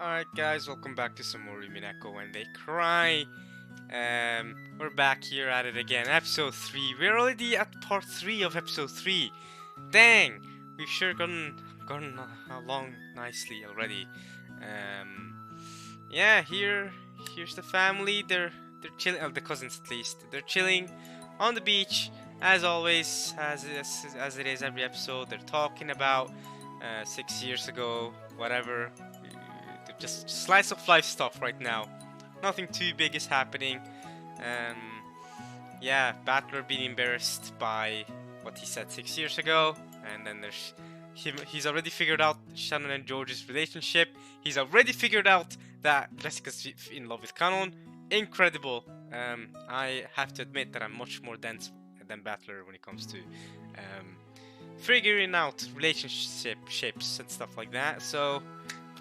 Alright guys, welcome back to some more Umineko when they cry. We're back here at it again, episode 3. We're already at part 3 of episode 3. Dang! We've sure gotten along nicely already. Yeah, here's the family. They're chilling, the cousins at least. They're chilling on the beach, as always, as it is every episode. They're talking about 6 years ago, whatever. Just slice of life stuff right now. Nothing too big is happening. Yeah, Butler being embarrassed by what he said 6 years ago, and then there's him. He's already figured out Shannon and George's relationship. He's already figured out that Jessica's in love with Canon. Incredible. I have to admit that I'm much more dense than Butler when it comes to figuring out relationships and stuff like that. So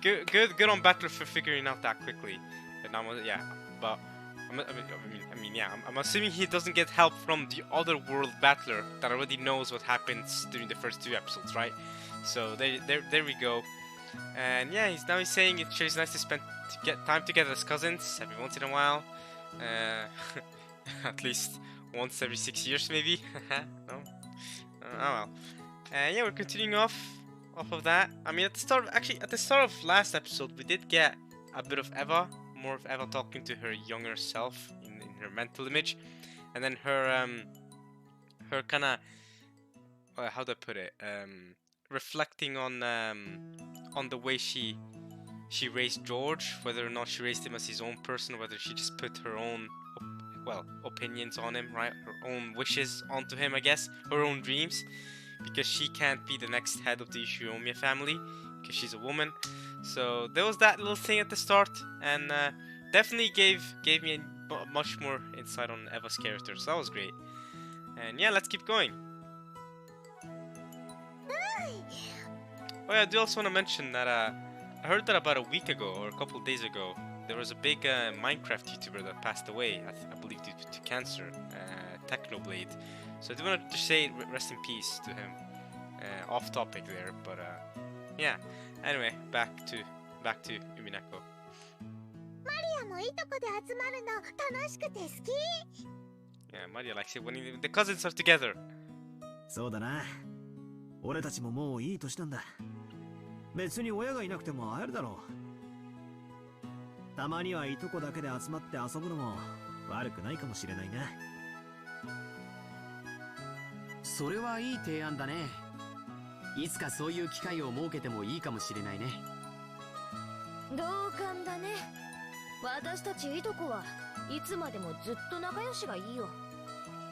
good on Butler for figuring out that quickly. And I'm assuming he doesn't get help from the other world Butler that already knows what happens during the first 2 episodes, right? So there we go. And yeah, he's saying it's sure nice to get time together as cousins every once in a while. At least once every 6 years, maybe. No? Oh well. Yeah, we're continuing off of that. I mean, at the start of last episode, we did get a bit of Eva, more of Eva talking to her younger self in her mental image, and then her kind of how do I put it? Reflecting on the way she raised George, whether or not she raised him as his own person, or whether she just put her own opinions on him, right? Her own wishes onto him, I guess, her own dreams, because she can't be the next head of the Ishiomiya family because she's a woman. So there was that little thing at the start, and definitely gave me much more insight on Eva's character, so that was great. And yeah, let's keep going. Oh yeah, I do also want to mention that I heard that about a week ago or a couple of days ago, there was a big Minecraft YouTuber that passed away, I believe due to cancer, Technoblade. So I do want to just say rest in peace to him. Off topic there, but yeah. Anyway, back to Umineko. Yeah, Maria likes it when the cousins are together.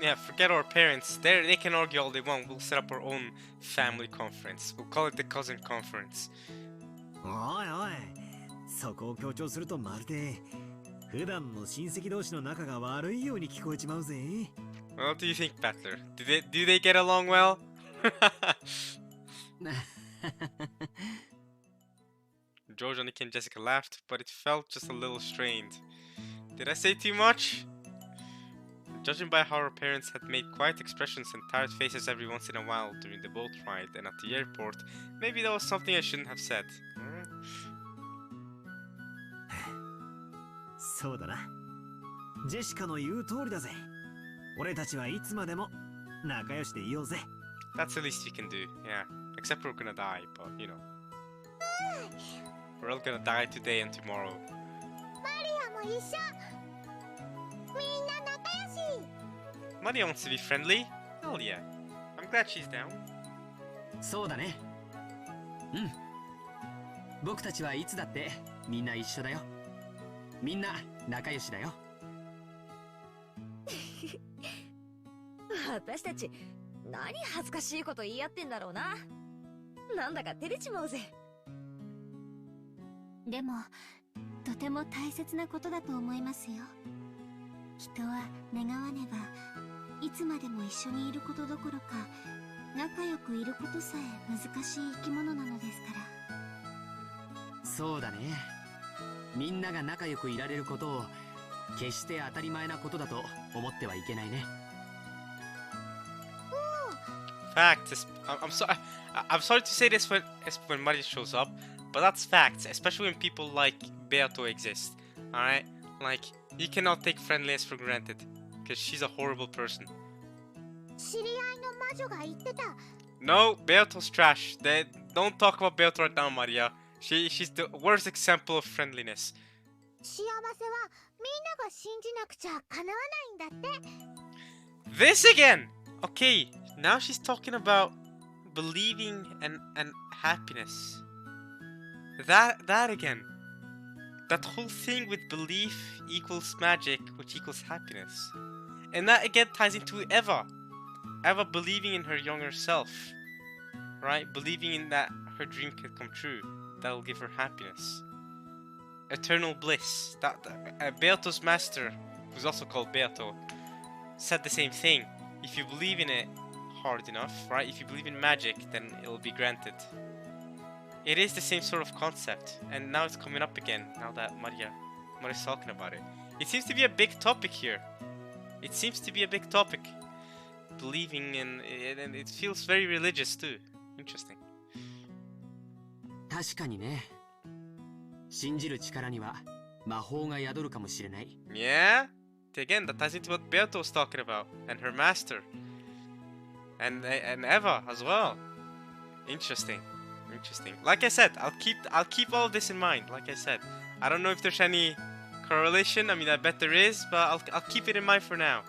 Yeah, forget our parents. They can argue all they want. We'll set up our own family conference. We'll call it the cousin conference. What do you think, Butler? Do they get along well? George, Nick, and Jessica laughed, but it felt just a little strained. Did I say too much? Judging by how her parents had made quiet expressions and tired faces every once in a while during the boat ride and at the airport, maybe that was something I shouldn't have said. That's the least we can do, yeah. Except we're gonna die, but you know. We're all gonna die today and tomorrow. Maria wants to be friendly. Hell yeah. I'm glad she's down. Fact, I'm sorry. I'm sorry to say this when Maria shows up, but that's facts, especially when people like Beato exist. Alright? Like, you cannot take friendliness for granted, because she's a horrible person. No, Beato's trash. Don't talk about Beato right now, Maria. She's the worst example of friendliness. This again! Okay, now she's talking about believing and happiness. That again. That whole thing with belief equals magic, which equals happiness. And that again ties into Eva. Eva believing in her younger self. Right? Believing in that her dream could come true. That'll give her happiness. Eternal bliss. Beato's master, who's also called Beato, said the same thing. If you believe in it hard enough, right? If you believe in magic, then it'll be granted. It is the same sort of concept, and now it's coming up again, now that Maria's talking about it. It seems to be a big topic here. It seems to be a big topic. Believing in it, and it feels very religious too. Interesting. 確かにね。信じる力には魔法が宿るかもしれない。Yeah? Again, that ties into what Beato was talking about, and her master. And Eva as well. Interesting. Interesting. Like I said, I'll keep all of this in mind. Like I said, I don't know if there's any correlation. I mean, I bet there is, but I'll keep it in mind for now.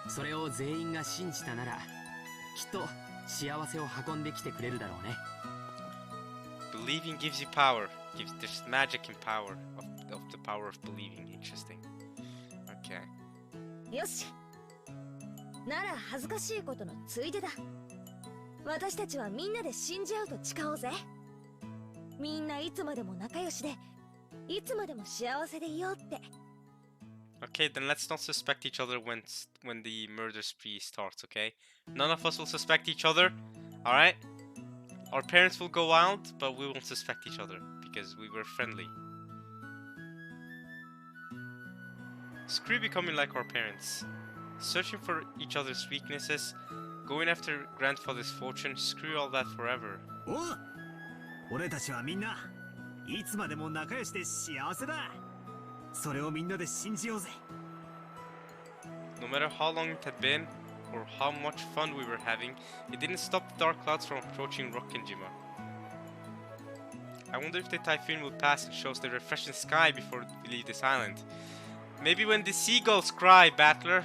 それを全員が信じたなら、きっと幸せを運んできてくれるだろうね。Believing gives you power. There's magic in power of the power of believing. Interesting. Okay. よし。なら恥ずかしいことのついでだ。私たちはみんなで信じ合うと誓おうぜ。みんないつまでも仲良しで、いつまでも幸せでいようって。Okay, then let's not suspect each other when the murder spree starts, okay? None of us will suspect each other, alright? Our parents will go wild, but we won't suspect each other, because we were friendly. Screw becoming like our parents. Searching for each other's weaknesses, going after grandfather's fortune, screw all that forever. 俺たちはみんないつまでも仲良しで幸せだ。それをみんなで信じようぜ。No matter how long it had been, or how much fun we were having, it didn't stop the dark clouds from approaching Rokkenjima. I wonder if the typhoon will pass and show us the refreshing sky before we leave this island. Maybe when the seagulls cry, Butler.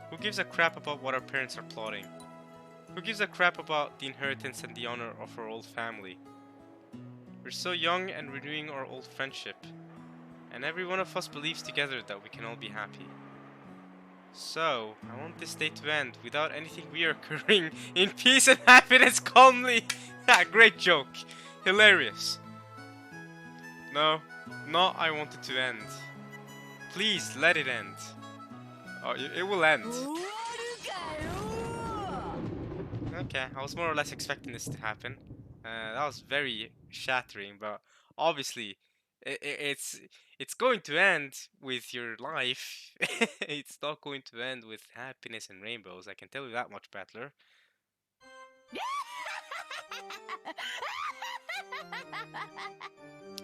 Who gives a crap about what our parents are plotting? Who gives a crap about the inheritance and the honor of our old family? We're so young and renewing our old friendship. And every one of us believes together that we can all be happy. So, I want this day to end without anything reoccurring, in peace and happiness calmly. Great joke. Hilarious. No, not I want it to end. Please, let it end. Oh, it will end. Okay, I was more or less expecting this to happen. That was very shattering, but obviously it's going to end with your life. It's not going to end with happiness and rainbows. I can tell you that much, Butler.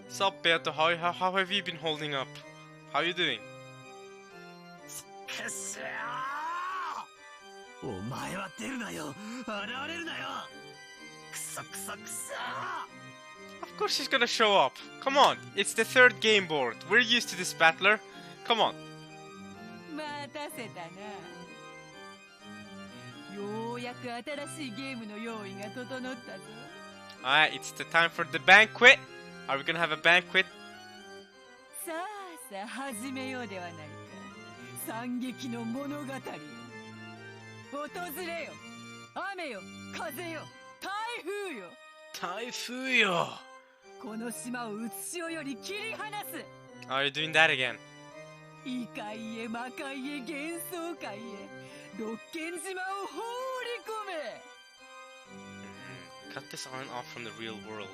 Sup, Beato? How have you been holding up? How are you doing? お前は出るなよ。現れるなよ。くそくそくそ。Of course she's gonna show up. Come on, it's the third game board. We're used to this, Butler. Come on. 待たせたな。ようやく新しいゲームの用意が整ったぞ。Alright, it's the time for the banquet. Are we gonna have a banquet? さあさあ始めようではないか。惨劇の物語よ。訪れよ。雨よ、風よ、台風よ。台風よ。この島をうつしおより切り離す。Are you doing that again? 異界へ魔界へ幻想界へ六軒島を放り込め。Cut this on off from the real world.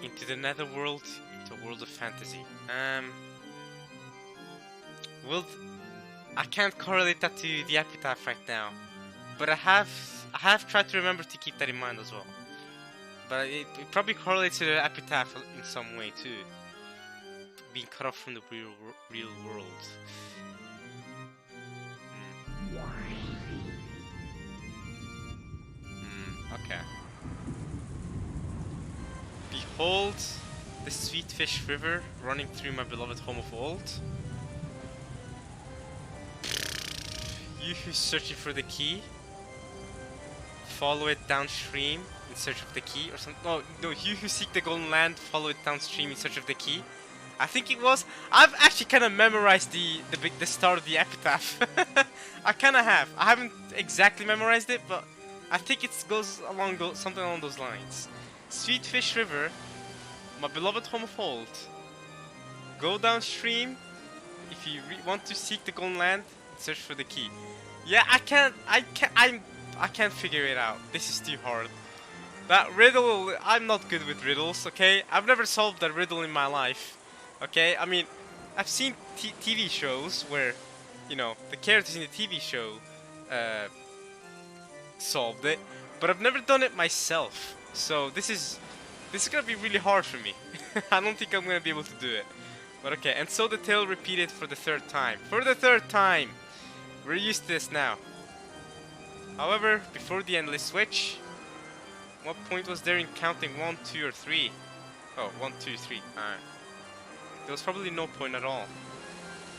Into the netherworld, into a world of fantasy. Well, I can't correlate that to the epitaph right now. but I have tried to remember to keep that in mind as well. But it probably correlates to the epitaph in some way too. Being cut off from the real world. Okay. Behold the sweet fish river running through my beloved home of old. You who's searching for the key, follow it downstream in search of the key, or something. No, you who seek the golden land, follow it downstream in search of the key. I think it was. I've actually kind of memorized the start of the epitaph. I kind of have. I haven't exactly memorized it, but I think it goes along something along those lines. Sweet fish river, my beloved home of old. Go downstream if you want to seek the golden land. Search for the key. Yeah, I can't figure it out. This is too hard. That riddle, I'm not good with riddles, okay? I've never solved a riddle in my life. Okay, I mean, I've seen TV shows where, you know, the characters in the TV show solved it, but I've never done it myself. So this is gonna be really hard for me. I don't think I'm gonna be able to do it. But okay, and so the tale repeated for the third time. For the third time! We're used to this now. However, before the endless switch, what point was there in counting 1, 2, or 3? Oh, 1, 2, 3. Alright. There was probably no point at all.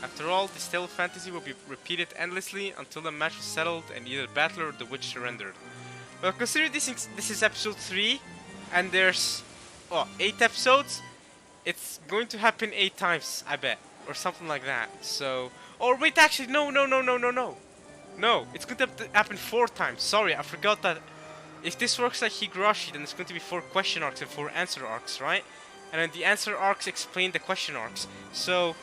After all, this tale of fantasy will be repeated endlessly until the match was settled and either Butler or the witch surrendered. Well, considering this is episode 3, and there's 8 episodes, it's going to happen 8 times, I bet, or something like that. So, or wait, actually, no, it's going to happen 4 times. Sorry, I forgot that. If this works like Higurashi, then it's going to be 4 question arcs and 4 answer arcs, right? And then the answer arcs explain the question arcs. So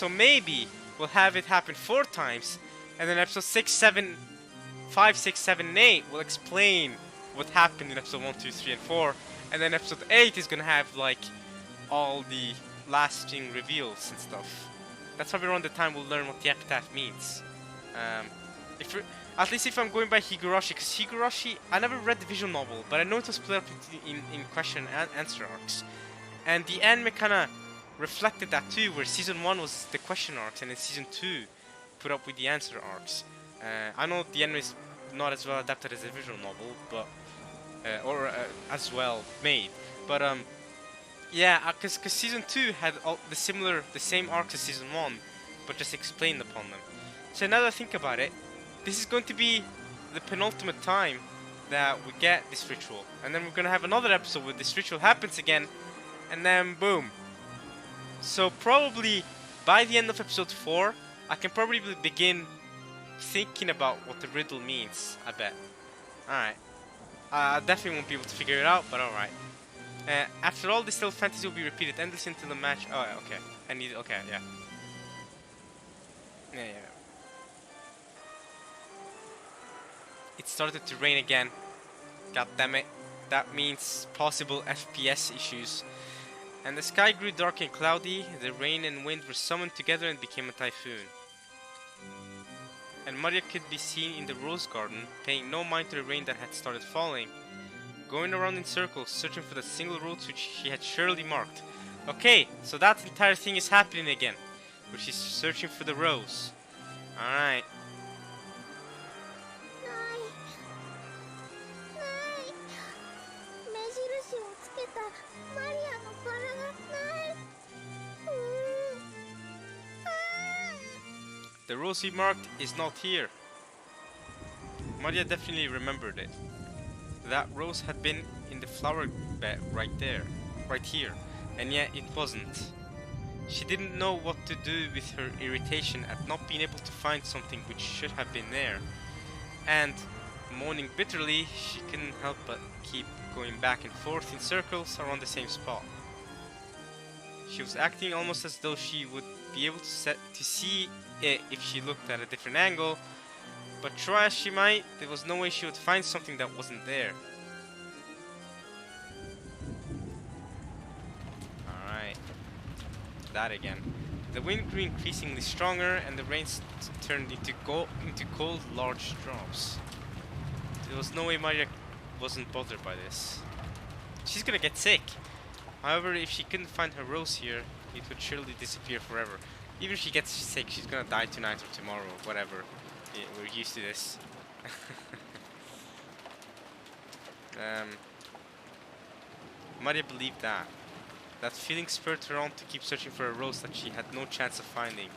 maybe we'll have it happen 4 times, and then episode 5, 6, 7, and 8 will explain what happened in episode 1, 2, 3, and 4, and then episode 8 is gonna have like all the lasting reveals and stuff. That's probably around the time we'll learn what the epitaph means. At least if I'm going by Higurashi, because Higurashi, I never read the visual novel, but I know it was split up in question and answer arcs. And the anime kinda reflected that too, where season 1 was the question arcs, and then season 2 put up with the answer arcs. I know the anime is not as well adapted as the visual novel, but as well made. But yeah, because season 2 had all the same arcs as season 1, but just explained upon them. So now that I think about it, this is going to be the penultimate time that we get this ritual, and then we're gonna have another episode where this ritual happens again, and then boom. So probably by the end of episode 4, I can probably begin thinking about what the riddle means, I bet. Alright. I definitely won't be able to figure it out, but alright. After all, this still fantasy will be repeated endlessly until the match. Oh, okay. Okay, yeah. Yeah. It started to rain again. God damn it. That means possible FPS issues. And the sky grew dark and cloudy. The rain and wind were summoned together and became a typhoon. And Maria could be seen in the rose garden, paying no mind to the rain that had started falling, going around in circles, searching for the single roads which she had surely marked. Okay, so that entire thing is happening again, where she's searching for the rose. Alright. The rose he marked is not here. Maria definitely remembered it. That rose had been in the flower bed right here, and yet it wasn't. She didn't know what to do with her irritation at not being able to find something which should have been there. And, moaning bitterly, she couldn't help but keep going back and forth in circles around the same spot. She was acting almost as though she would be able to see it if she looked at a different angle, but try as she might, there was no way she would find something that wasn't there. Alright. That again. The wind grew increasingly stronger and the rain turned into cold large drops. There was no way Maria wasn't bothered by this. She's gonna get sick. However, if she couldn't find her rose here, it would surely disappear forever. Even if she gets sick, she's gonna die tonight or tomorrow or whatever. Yeah, we're used to this. Maria believed that. That feeling spurred her on to keep searching for a rose that she had no chance of finding.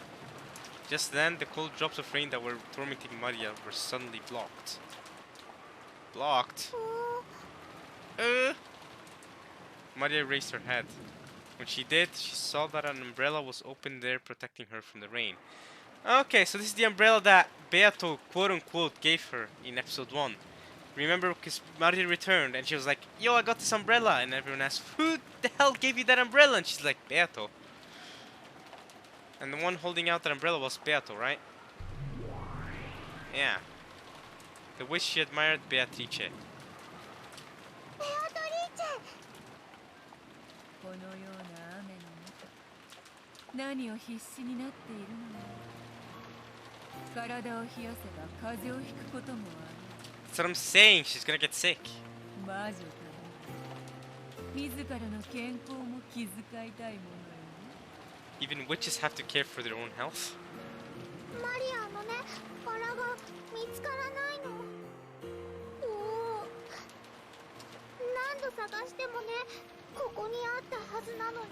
Just then, the cold drops of rain that were tormenting Maria were suddenly blocked. Blocked? Maria raised her head. When she did, she saw that an umbrella was open there protecting her from the rain. Okay, so this is the umbrella that Beato quote-unquote gave her in episode 1. Remember, because Maria returned and she was like, yo, I got this umbrella. And everyone asked, who the hell gave you that umbrella? And she's like, Beato. And the one holding out that umbrella was Beato, right? Yeah. The way she admired Beatrice. このような雨の中、何を必死になっているのよ。体を冷やせば風邪をひくこともある。 That's what I'm saying, she's gonna get sick. 魔女だ。自らの健康も気遣いたいものよ。 Even witches have to care for their own health. マリアのね、バラが見つからないの。おお。何度探してもね、ここにあったはずなのに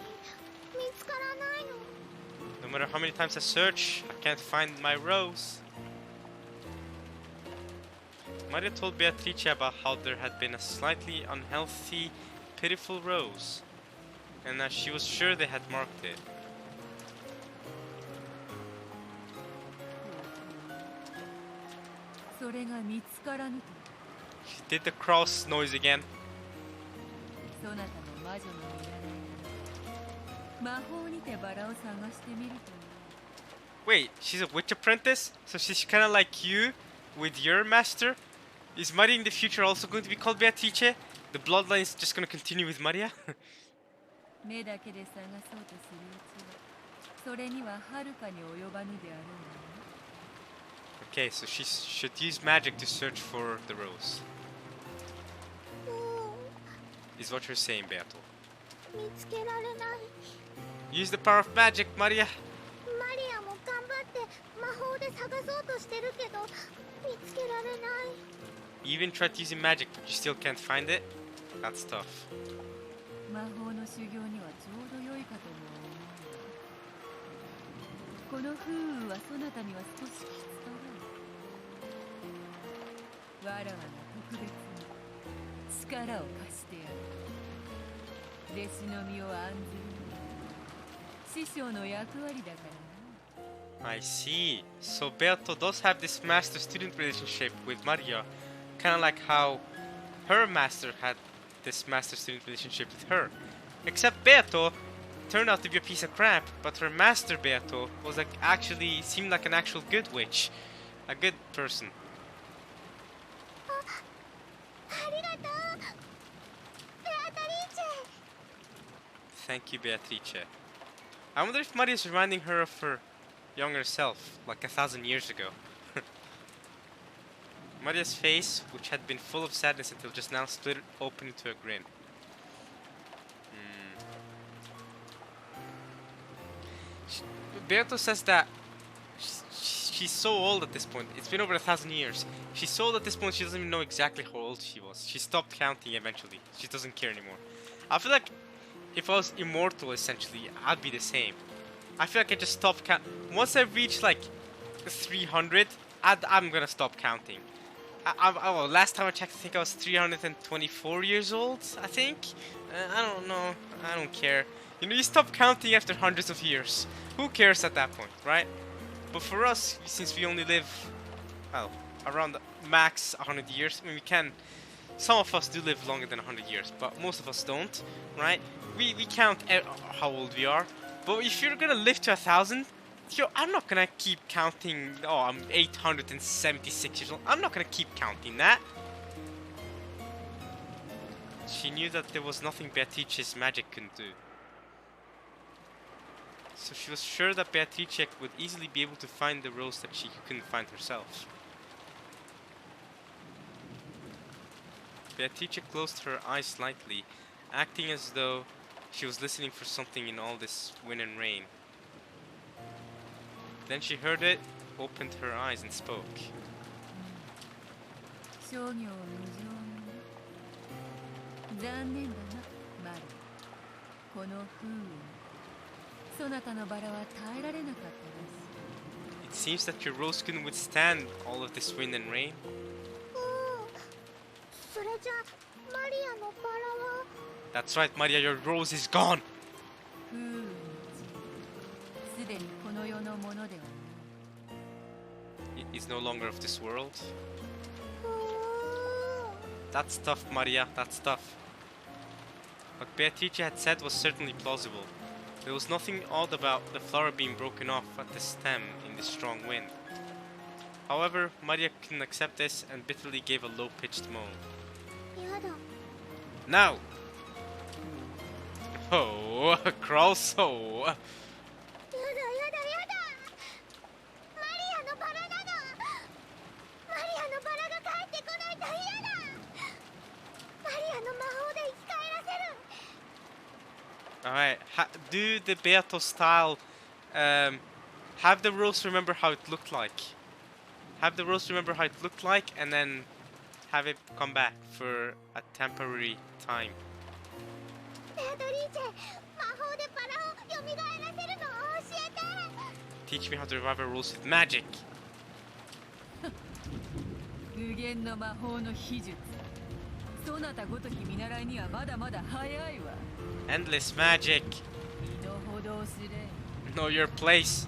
見つからないの。 No matter how many times I search, I can't find my rose. Maria told Beatrice about how there had been a slightly unhealthy, pitiful rose, and that she was sure they had marked it. それが見つからぬと。 She did the cross noise again. そなたの魔女の見習いが魔法にてバラを探してみるという。 Wait, she's a witch apprentice? So she's kind of like you with your master? Is Maria in the future also going to be called Beatrice? The bloodline is just going to continue with Maria? 目だけで探そうとするうちは、それにははるかに及ばぬであろうな。 Okay, so she should use magic to search for the rose. Is what you're saying, Beato. 見つけられない。 Use the power of magic, Maria! マリアも頑張って魔法で探そうとしてるけど見つけられない。 You even tried using magic, but you still can't find it? That's tough. 魔法の修行にはちょうど良いかとも思うが、この風雨はそなたには少しきつとわらわが特別に力を貸してやる。弟子の身を案ずる師匠の役割だからな。 I see. So Beato does have this master-student relationship with Maria, kind of like how her master had this master-student relationship with her. Except Beato turned out to be a piece of crap, but her master Beato was like actually seemed like an actual good witch, a good person. ありがとう。ベアトリーチェ。 Thank you, Beatrice. I wonder if Maria is reminding her of her younger self, like 1,000 years ago. Maria's face, which had been full of sadness until just now, split open into a grin. Beato says that she's so old at this point. It's been over 1,000 years. She's so old at this point she doesn't even know exactly how old she was. She stopped counting eventually. She doesn't care anymore. I feel like if I was immortal, essentially, I'd be the same. I feel like I just stopped count. Once I reach like 300, I'm gonna stop counting. Last time I checked, I think I was 324 years old, I think? I don't know. I don't care. You know, you stop counting after hundreds of years. Who cares at that point, right? But for us, since we only live, well, around the max 100 years, I mean, we can... Some of us do live longer than 100 years, but most of us don't, right? We count how old we are. But if you're gonna live to 1,000, I'm not gonna keep counting, oh, I'm 876 years old. I'm not gonna keep counting that. She knew that there was nothing Beatrice's magic couldn't do. So she was sure that Beatrice would easily be able to find the rose that she couldn't find herself. Beatrice closed her eyes slightly, acting as though she was listening for something in all this wind and rain. Then she heard it, opened her eyes and spoke. 商業無常ね。残念だな、マリ。この風雨にそなたのバラは耐えられなかったらしい。 It seems that your rose couldn't withstand all of this wind and rain. それじゃマリアのバラは That's right, Maria, your rose is gone! 風雨のうちすでにこの世のものではない。 It is no longer of this world. That's tough, Maria, that's tough. What Beatrice had said was certainly plausible. There was nothing odd about the flower being broken off at the stem in the strong wind. However, Maria couldn't accept this and bitterly gave a low-pitched moan. やだ Now! Oh, crawl so! やだやだやだマリアのバラなのマリアのバラが帰ってこないと嫌だマリアの魔法で生き返らせる Alright, do the Beato style. Have the rose remember how it looked like. Have the rose remember how it looked like and then have it come back for a temporary time. ベアトリーチェ魔法でバラを蘇らせるのを教えて Teach me how to revive a rose with magic. 無限の魔法の秘術。そなたごとき見習いにはまだまだ早いわ。 Endless magic. 身の程をすれ。 Know your place.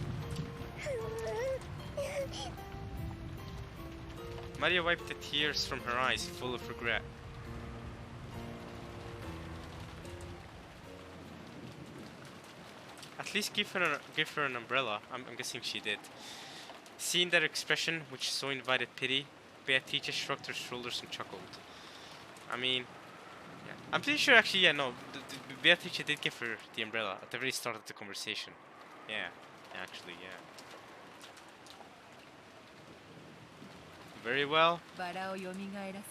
Maria wiped the tears from her eyes, full of regret. At least give her an umbrella. I'm guessing she did. Seeing that expression, which so invited pity, Beatrice shrugged her shoulders and chuckled. I mean, yeah. I'm pretty sure actually, yeah, no, Beatrice did give her the umbrella at the very start of the conversation. Yeah, actually, yeah. Very well. バラを蘇らせる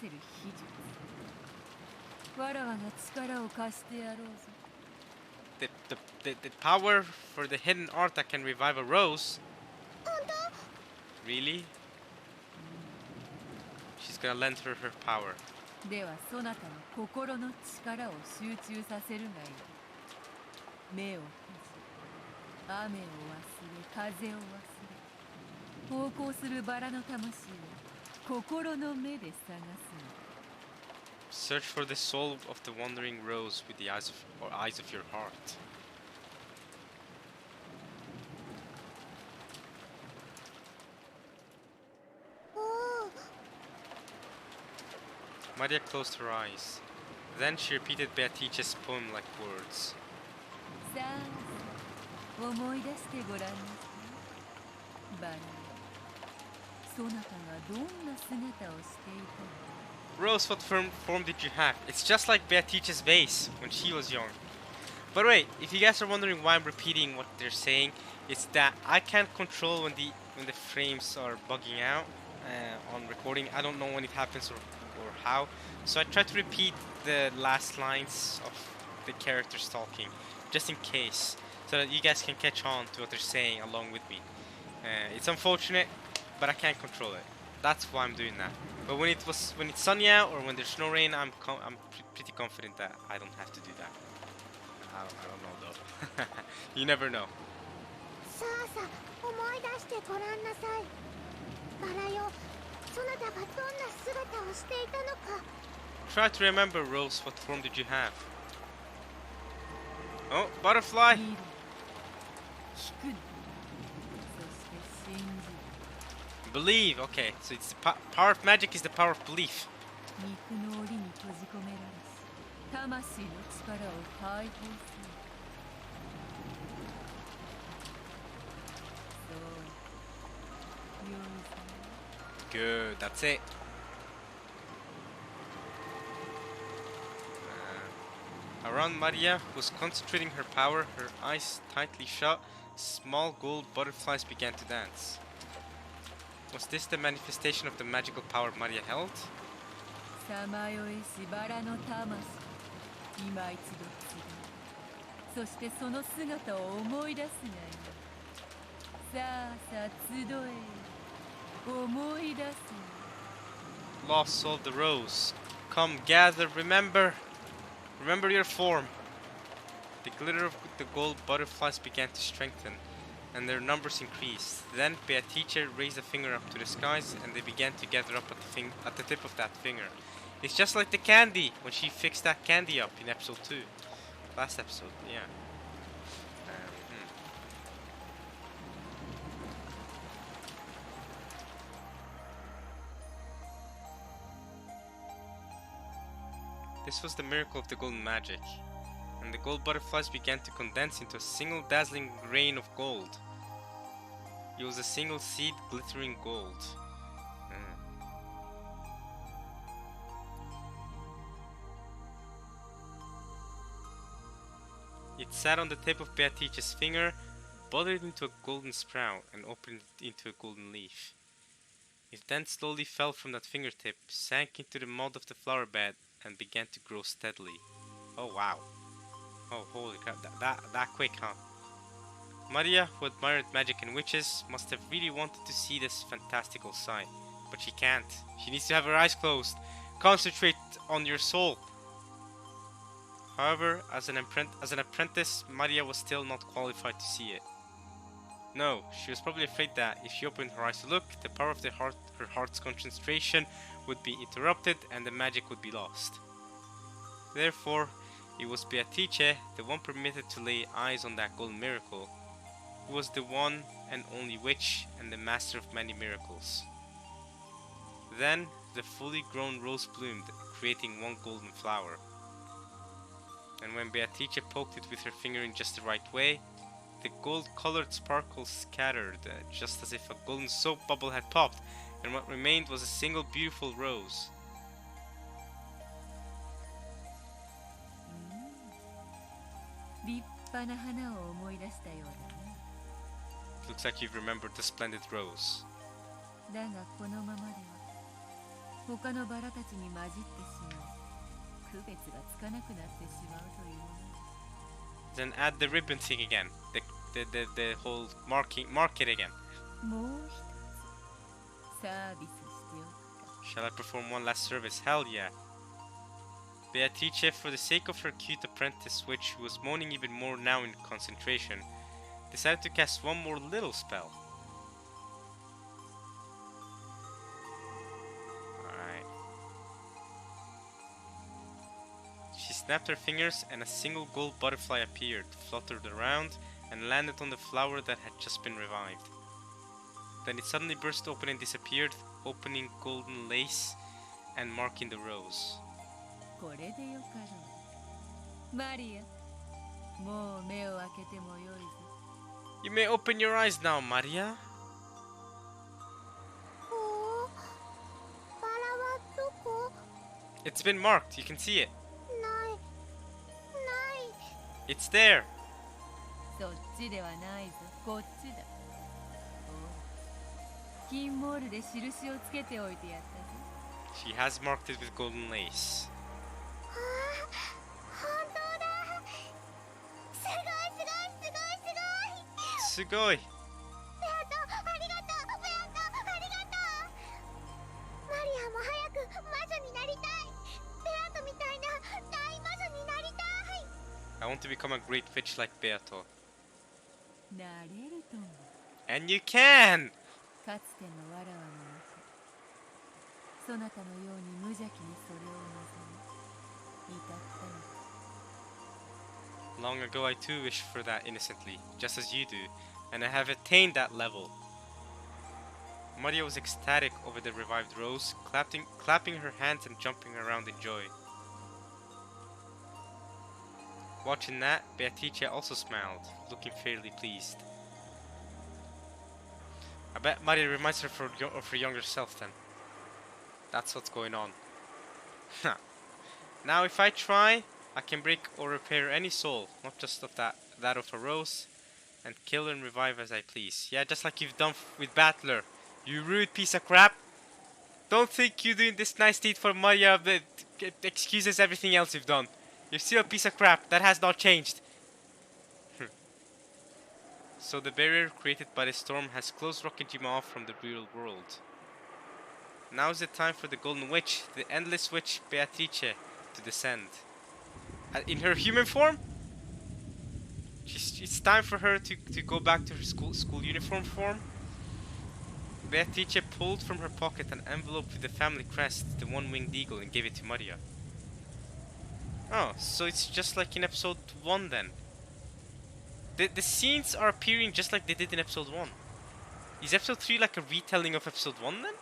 秘術。わらわが力を貸してやろうぞ。 The power for the hidden art that can revive a rose. Really? She's gonna lend her power. ではそなたの心の力を集中させるがいい。目を閉じ、雨を忘れ、風を忘れ、航行するバラの魂を心の目で探すの。 Search for the soul of the wandering rose with the eyes of your heart. Maria closed her eyes. Then she repeated Beatrice's poem-like words. さあ、思い出してごらんなさい。バラよ、そなたがどんな姿をしていたのか。 Rose, what form did you have? It's just like Beatrice's vase when she was young. But wait, if you guys are wondering why I'm repeating what they're saying, it's that I can't control when the frames are bugging out on recording. I don't know when it happens or how. So I try to repeat the last lines of the characters talking, just in case, so that you guys can catch on to what they're saying along with me. It's unfortunate, but I can't control it. That's why I'm doing that. But when it's sunny out or when there's no rain, I'm pretty confident that I don't have to do that. I don't know though. You never know. さあさあ思い出してごらんなさいバラよそなたがどんな姿をしていたのか Try to remember, Rose. What form did you have? Oh, butterfly! 見る、聞くの、そして信じる。 Believe. Okay, so it's the power of magic is the power of belief. 肉の檻に閉じ込められし魂の力を解放する。そう。よいさ。 Good. That's it. Around Maria, who was concentrating her power, her eyes tightly shut, small gold butterflies began to dance. Was this the manifestation of the magical power Maria held? さまよえしバラの魂今一度集うそしてその姿を思い出すがいいさあさあ集え思い出す Lost soul of the rose. Come, gather, remember your form. The glitter of the gold butterflies began to strengthen, and their numbers increased. Then Beatrice raised a finger up to the skies, and they began to gather up at the tip of that finger. It's just like the candy, when she fixed that candy up in episode 2. Last episode, yeah. This was the miracle of the golden magic, and the gold butterflies began to condense into a single dazzling grain of gold. It was a single seed glittering gold. It sat on the tip of Beatrice's finger, budded into a golden sprout, and opened into a golden leaf. It then slowly fell from that fingertip, sank into the mud of the flower bed, and began to grow steadily. Oh wow. Oh holy crap, that quick, huh? Maria, who admired magic and witches, must have really wanted to see this fantastical sight. But she can't. She needs to have her eyes closed. Concentrate on your soul. However, as an apprentice, Maria was still not qualified to see it. No, she was probably afraid that if she opened her eyes to look, the power of her heart's concentration would be interrupted and the magic would be lost. Therefore, it was Beatrice, the one permitted to lay eyes on that golden miracle, who was the one and only witch and the master of many miracles. Then, the fully grown rose bloomed, creating one golden flower. And when Beatrice poked it with her finger in just the right way, the gold-colored sparkles scattered, just as if a golden soap bubble had popped, and what remained was a single beautiful rose. Looks like you've remembered the splendid rose. Then add the ribbon thing again. The whole mark it again. Shall I perform one last service? Hell yeah. Beatrice, for the sake of her cute apprentice witch, who was moaning even more now in concentration, decided to cast one more little spell. Alright. She snapped her fingers and a single gold butterfly appeared, fluttered around, and landed on the flower that had just been revived. Then it suddenly burst open and disappeared, opening golden lace and marking the rose. You may open your eyes now, Maria. It's been marked, you can see it. It's there. She has marked it with golden lace. Sugoi! I want to become a great witch like Beato. And you can! Long ago I too wished for that innocently, just as you do, and I have attained that level. Maria was ecstatic over the revived rose, clapping her hands and jumping around in joy. Watching that, Beatrice also smiled, looking fairly pleased. I bet Maria reminds her of her younger self then. That's what's going on. Now if I try, I can break or repair any soul, not just of that of a rose, and kill and revive as I please. Yeah, just like you've done with Butler. You rude piece of crap! Don't think you doing this nice deed for Maria excuses everything else you've done. You're still a piece of crap. That has not changed. So the barrier created by the storm has closed Rokijima off from the real world. Now is the time for the Golden Witch, the Endless Witch Beatrice, to descend. In her human form? It's time for her to go back to her school uniform form. Beatrice pulled from her pocket an envelope with the family crest, the one-winged eagle, and gave it to Maria. Oh, so it's just like in episode 1 then. The scenes are appearing just like they did in episode 1. Is episode 3 like a retelling of episode 1 then?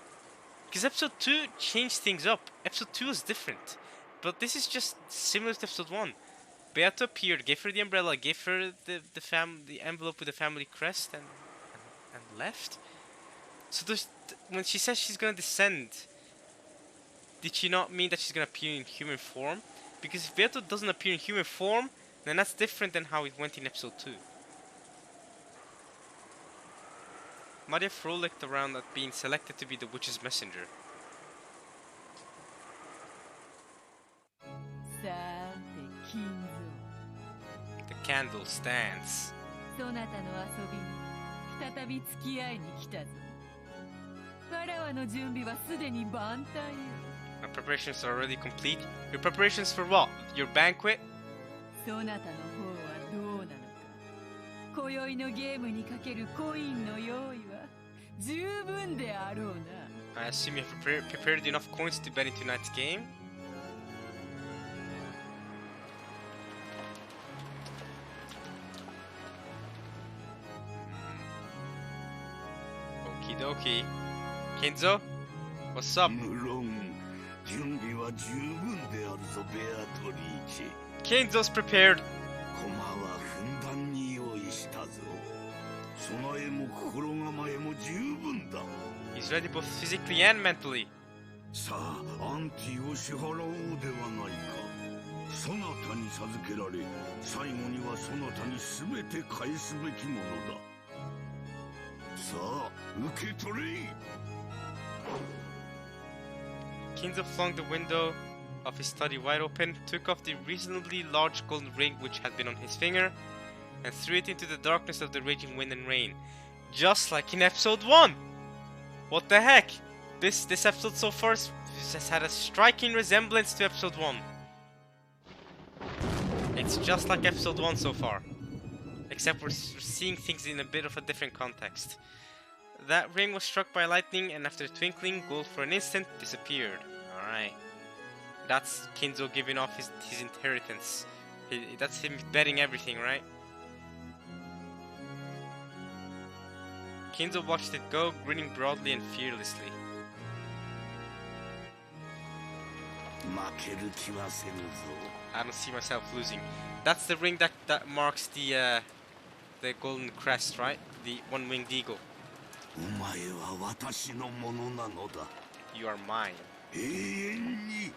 Because episode 2 changed things up. Episode 2 is different. But this is just similar to episode 1. Beato appeared, gave her the umbrella, gave her the envelope with the family crest, and left. So when she says she's gonna descend, did she not mean that she's gonna appear in human form? Because if Beato doesn't appear in human form, then that's different than how it went in episode 2. Maria frolicked around at being selected to be the witch's messenger. さて金 The candle stands. 蔵そなたの遊びに再び付き合いに来たぞ。わらわの準備はすでに万端よ。 My preparations are already complete. Your preparations for what? Your banquet? そなたの方はどうなのか。今宵のゲームにかけるコインの用意は十分であろうな。 I assume you have prepared enough coins to bet in tonight's game? Okie dokie. Kenzo? What's up? 無論準備は十分であるぞベアトリーチェ。 Kenzo's prepared. 駒はふんだんに用意したぞ。備えも心構えも十分だ。 He's ready both physically and mentally. さあアンティを支払おうではないか。そなたに授けられ最後にはそなたに全て返すべきものだ。さあ受け取れ。 Kenzo flung the window of his study wide open, took off the reasonably large golden ring which had been on his finger, and threw it into the darkness of the raging wind and rain. Just like in episode 1! What the heck? This episode so far has had a striking resemblance to episode 1. It's just like episode 1 so far. Except we're seeing things in a bit of a different context. That ring was struck by lightning and after twinkling, gold for an instant disappeared. Alright. That's Kinzo giving off his inheritance. That's him betting everything, right? Kinzo watched it go, grinning broadly and fearlessly. 負ける気はせぬぞ。 I don't see myself losing. That's the ring that marks the golden crest, right? The one-winged eagle. お前は私のものなのだ。 You are mine. 永遠に。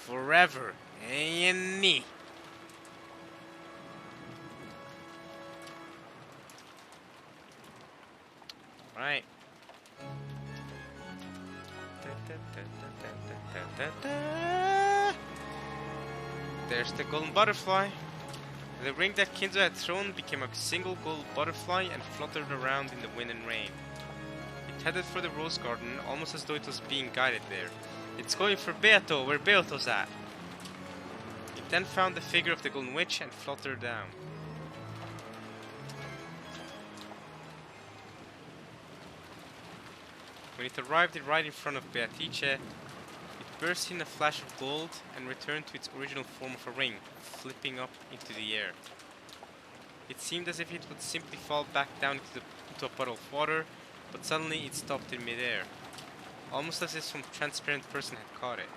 Forever. 永遠に. Right. There's the golden butterfly. The ring that Kinzo had thrown became a single gold butterfly and fluttered around in the wind and rain. It headed for the rose garden, almost as though it was being guided there. It's going for Beato, where Beato's at. It then found the figure of the golden witch and fluttered down. When it arrived right in front of Beatrice, it burst in a flash of gold and returned to its original form of a ring, flipping up into the air. It seemed as if it would simply fall back down into a puddle of water, but suddenly it stopped in midair, almost as if some transparent person had caught it.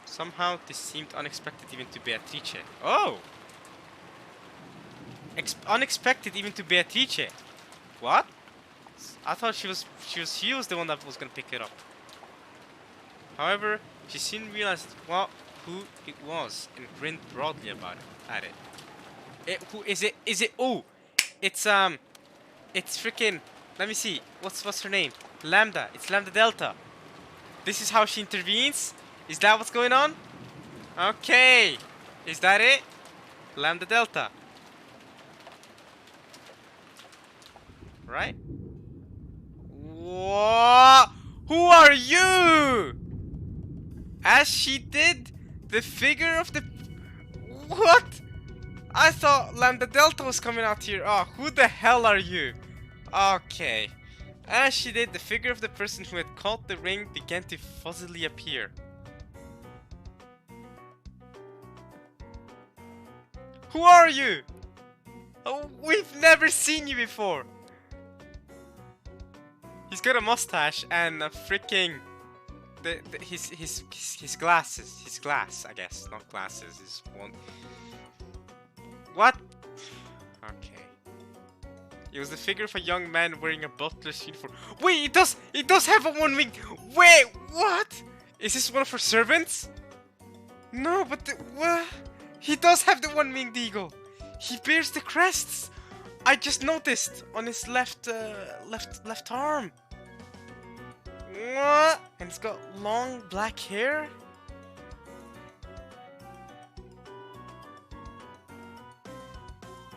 Somehow this seemed unexpected even to Beatrice. Oh! Unexpected even to Beatrice. What? I thought she was the one that was gonna pick it up. However, she soon realized who it was and grinned broadly at it. Who is it? Is it? Oh, it's freaking Let me see. What's her name? Lambda. It's Lambda Delta. This is how she intervenes? Is that what's going on? Okay. Is that it? Lambda Delta. Right? What? Who are you? As she did the figure of the... What? I thought Lambda Delta was coming out here. Oh, who the hell are you? Okay. As she did, the figure of the person who had caught the ring began to fuzzily appear. Who are you? Oh, we've never seen you before. He's got a mustache and a freaking... his glasses. His glass, I guess. Not glasses. His one... What? Okay. It was the figure of a young man wearing a butler's uniform. Wait, it does have a one wing. Wait, what? Is this one of her servants? No, but what? He does have the one winged eagle. He bears the crests. I just noticed on his left arm. What? And it's got long black hair.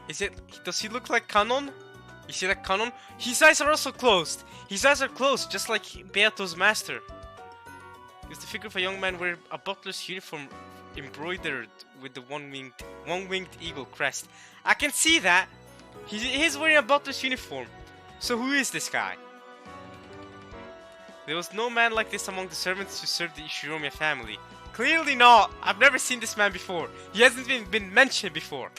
Is it? Does he look like Kanon? You see that Kanon? His eyes are also closed. His eyes are closed, just like Beato's master. It's the figure of a young man wearing a butler's uniform embroidered with the one-winged eagle crest. I can see that. He's wearing a butler's uniform. So who is this guy? There was no man like this among the servants who served the Ishiromiya family. Clearly not. I've never seen this man before. He hasn't even been mentioned before.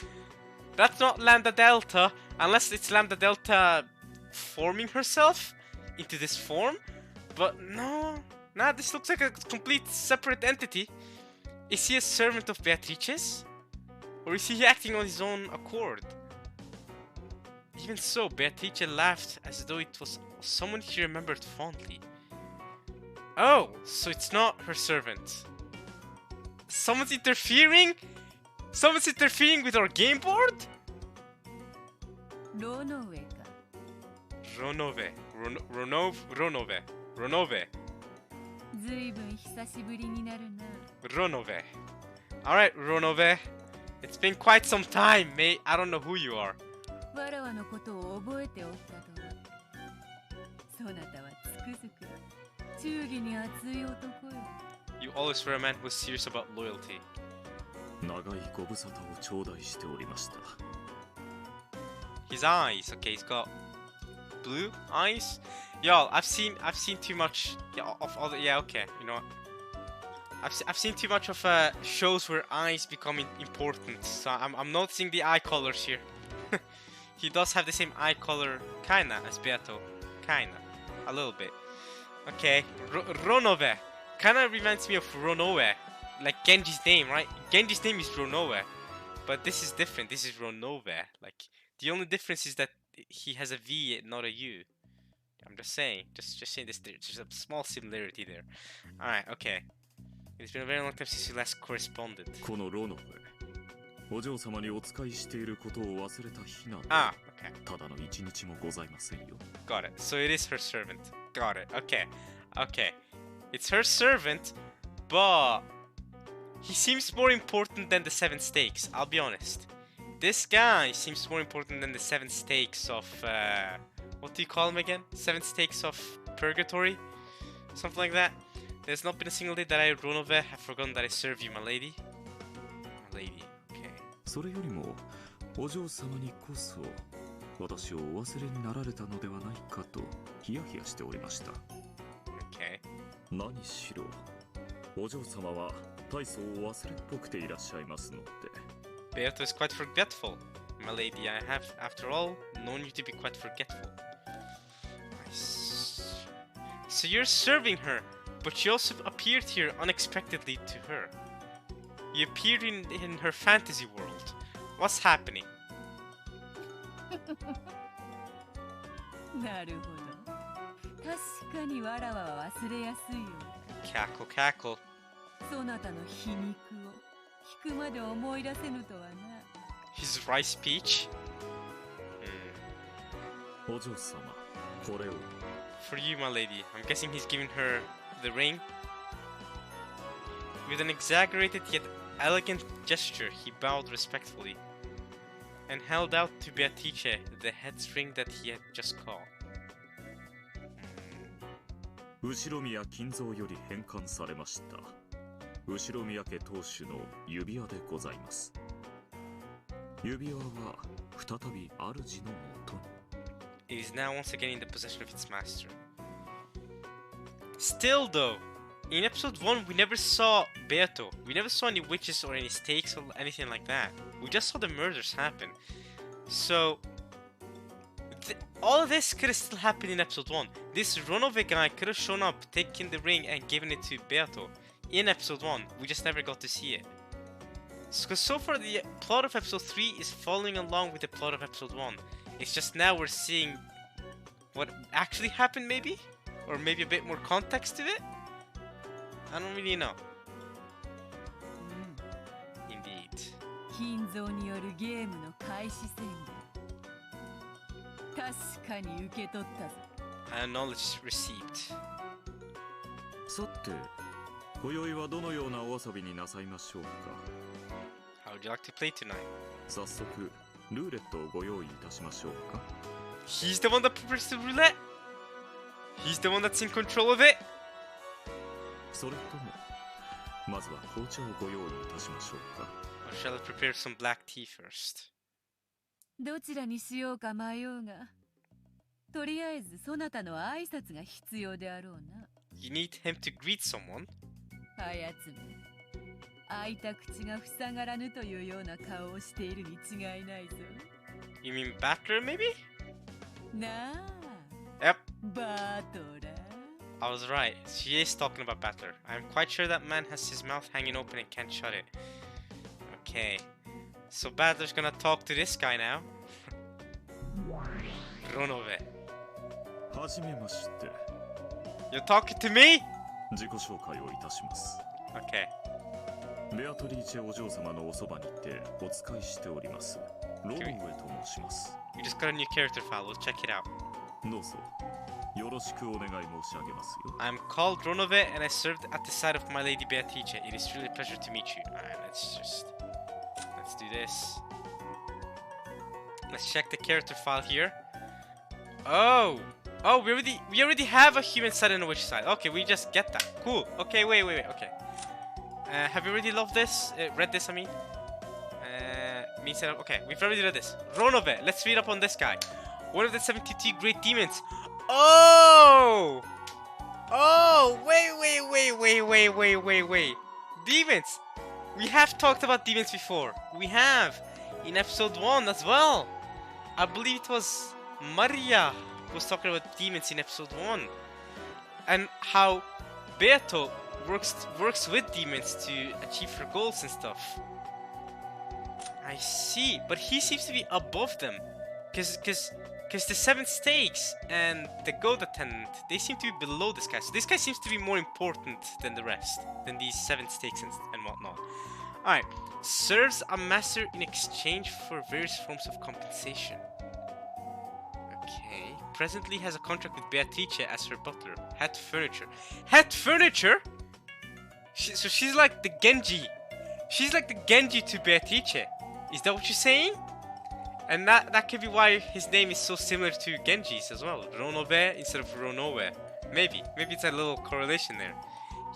That's not Lambda Delta, unless it's Lambda Delta forming herself into this form. But no, nah, this looks like a complete separate entity. Is he a servant of Beatrice's? Or is he acting on his own accord? Even so, Beatrice laughed as though it was someone she remembered fondly. Oh, so it's not her servant. Someone's interfering? Someone's interfering with our game board? Ronove. Ronove. ずいぶん久しぶりになるな。Ronove. Alright, Ronove. It's been quite some time, mate. I don't know who you are. わらわのことを覚えておったとは。そなたはつくづく忠義に熱い男よ。You always were a man who was serious about loyalty. 長いご無沙汰を頂戴しておりました。 His eyes, okay, he's got blue eyes. Y'all, I've seen too much of other. Yeah, okay, you know what? I've seen too much of shows where eyes become important. So I'm noticing the eye colors here. He does have the same eye color, kinda, as Beato, kinda, a little bit. Okay, Ronove, kinda reminds me of Ronove, like Genji's name, right? Genji's name is Ronove, but this is different. This is Ronove. Like the only difference is that he has a V, not a U. I'm just saying, just saying this. There's a small similarity there. All right, okay. It's been a very long time since you last corresponded. このロノフェ、お嬢様にお仕えしていることを忘れた日なんで、Ah, okay. ただの一日もございませんよ。Got it. So it is her servant. Got it. Okay. Okay. It's her servant, but he seems more important than the 7 stakes. I'll be honest. This guy seems more important than the 7 stakes of what do you call them again? 7 stakes of purgatory? Something like that. There's not been a single day that I, Ronove, have forgotten that I serve you, my lady. My lady. Okay. それよりも、お嬢様にこそ私をお忘れになられたのではないかとヒヤヒヤしておりました。Okay. 何しろ、お嬢様は大層お忘れっぽくていらっしゃいますので。Beato is quite forgetful, my lady. I have, after all, known you to be quite forgetful. Nice. So you're serving her, but she also appeared here unexpectedly to her. You appeared in her fantasy world. What's happening? なるほど。確かにわらわは忘れやすいよ。Cackle, cackle. そなたの皮肉を引くまで思い出せぬとはな。His rice peach. お嬢様、これを For you, my lady. I'm guessing he's giving her the ring. With an exaggerated yet elegant gesture, he bowed respectfully and held out to Beatrice the head's ring that he had just caught. 後ろ宮金蔵より返還されました後ろ宮家当主の指輪でございます指輪は再び主のもとに It is now once again in the possession of its master. Still though, in episode 1 we never saw Beato. We never saw any witches or any stakes or anything like that. We just saw the murders happen. So all of this could have still happened in episode 1. This Ronove guy could have shown up, taken the ring and given it to Beato in episode 1. We just never got to see it. Because so far the plot of episode 3 is following along with the plot of episode 1. It's just now we're seeing what actually happened maybe? Or maybe a bit more context to it? I don't really know. Indeed. 金蔵によるゲームの開始宣言確かに受け取ったぞ Knowledge received. さて今宵はどのようなお遊びになさいましょうか How would you like to play tonight? 早速ルーレットをご用意いたしましょうか He's the one that prefers the roulette. He's the one that's in control of it. それともまずは紅茶をご用意いたしましょうか Or shall I prepare some black tea first? どちらにしようか迷うがとりあえずそなたの挨拶が必要であろうな You need him to greet someone. あやつめ開いた口が塞がらぬというような顔をしているに違いないぞ You mean Butler maybe? なあ Yep, バトラー I was right. She is talking about Butler. I'm quite sure that man has his mouth hanging open and can't shut it. Okay. So Butler's gonna talk to this guy now. Ronove. はじめまして You're talking to me? 自己紹介をいたします Okay. ベアトリーチェお嬢様のおそばにてお使いしておりますロノウェと申します You just got a new character file. We'll check it out. どうぞよろしくお願い申し上げますよ I'm called Ronove and I served at the side of my lady Beatrice. It is truly a pleasure to meet you. Alright, let's do this. Let's check the character file here. Oh, we already have a human side and a witch side. Okay, we just get that. Cool. Okay, wait. Okay. Have you already read this? I mean, me set up. Okay, we've already read this. Ronove. Let's read up on this guy. One of the 72 great demons. Oh! Wait. Demons! We have talked about demons before. We have. In episode 1 as well. I believe it was Maria who was talking about demons in episode 1. And how Beato works with demons to achieve her goals and stuff. I see. But he seems to be above them. Because the 7 stakes and the goat attendant, they seem to be below this guy. So this guy seems to be more important than the rest. Than these 7 stakes and whatnot. Alright. Serves a master in exchange for various forms of compensation. Okay. Presently has a contract with Beatrice as her butler. Hat furniture. Hat furniture?! So she's like the Genji. She's like the Genji to Beatrice. Is that what you're saying? And that could be why his name is so similar to Genji's as well. Ronove instead of Ronove. Maybe it's a little correlation there.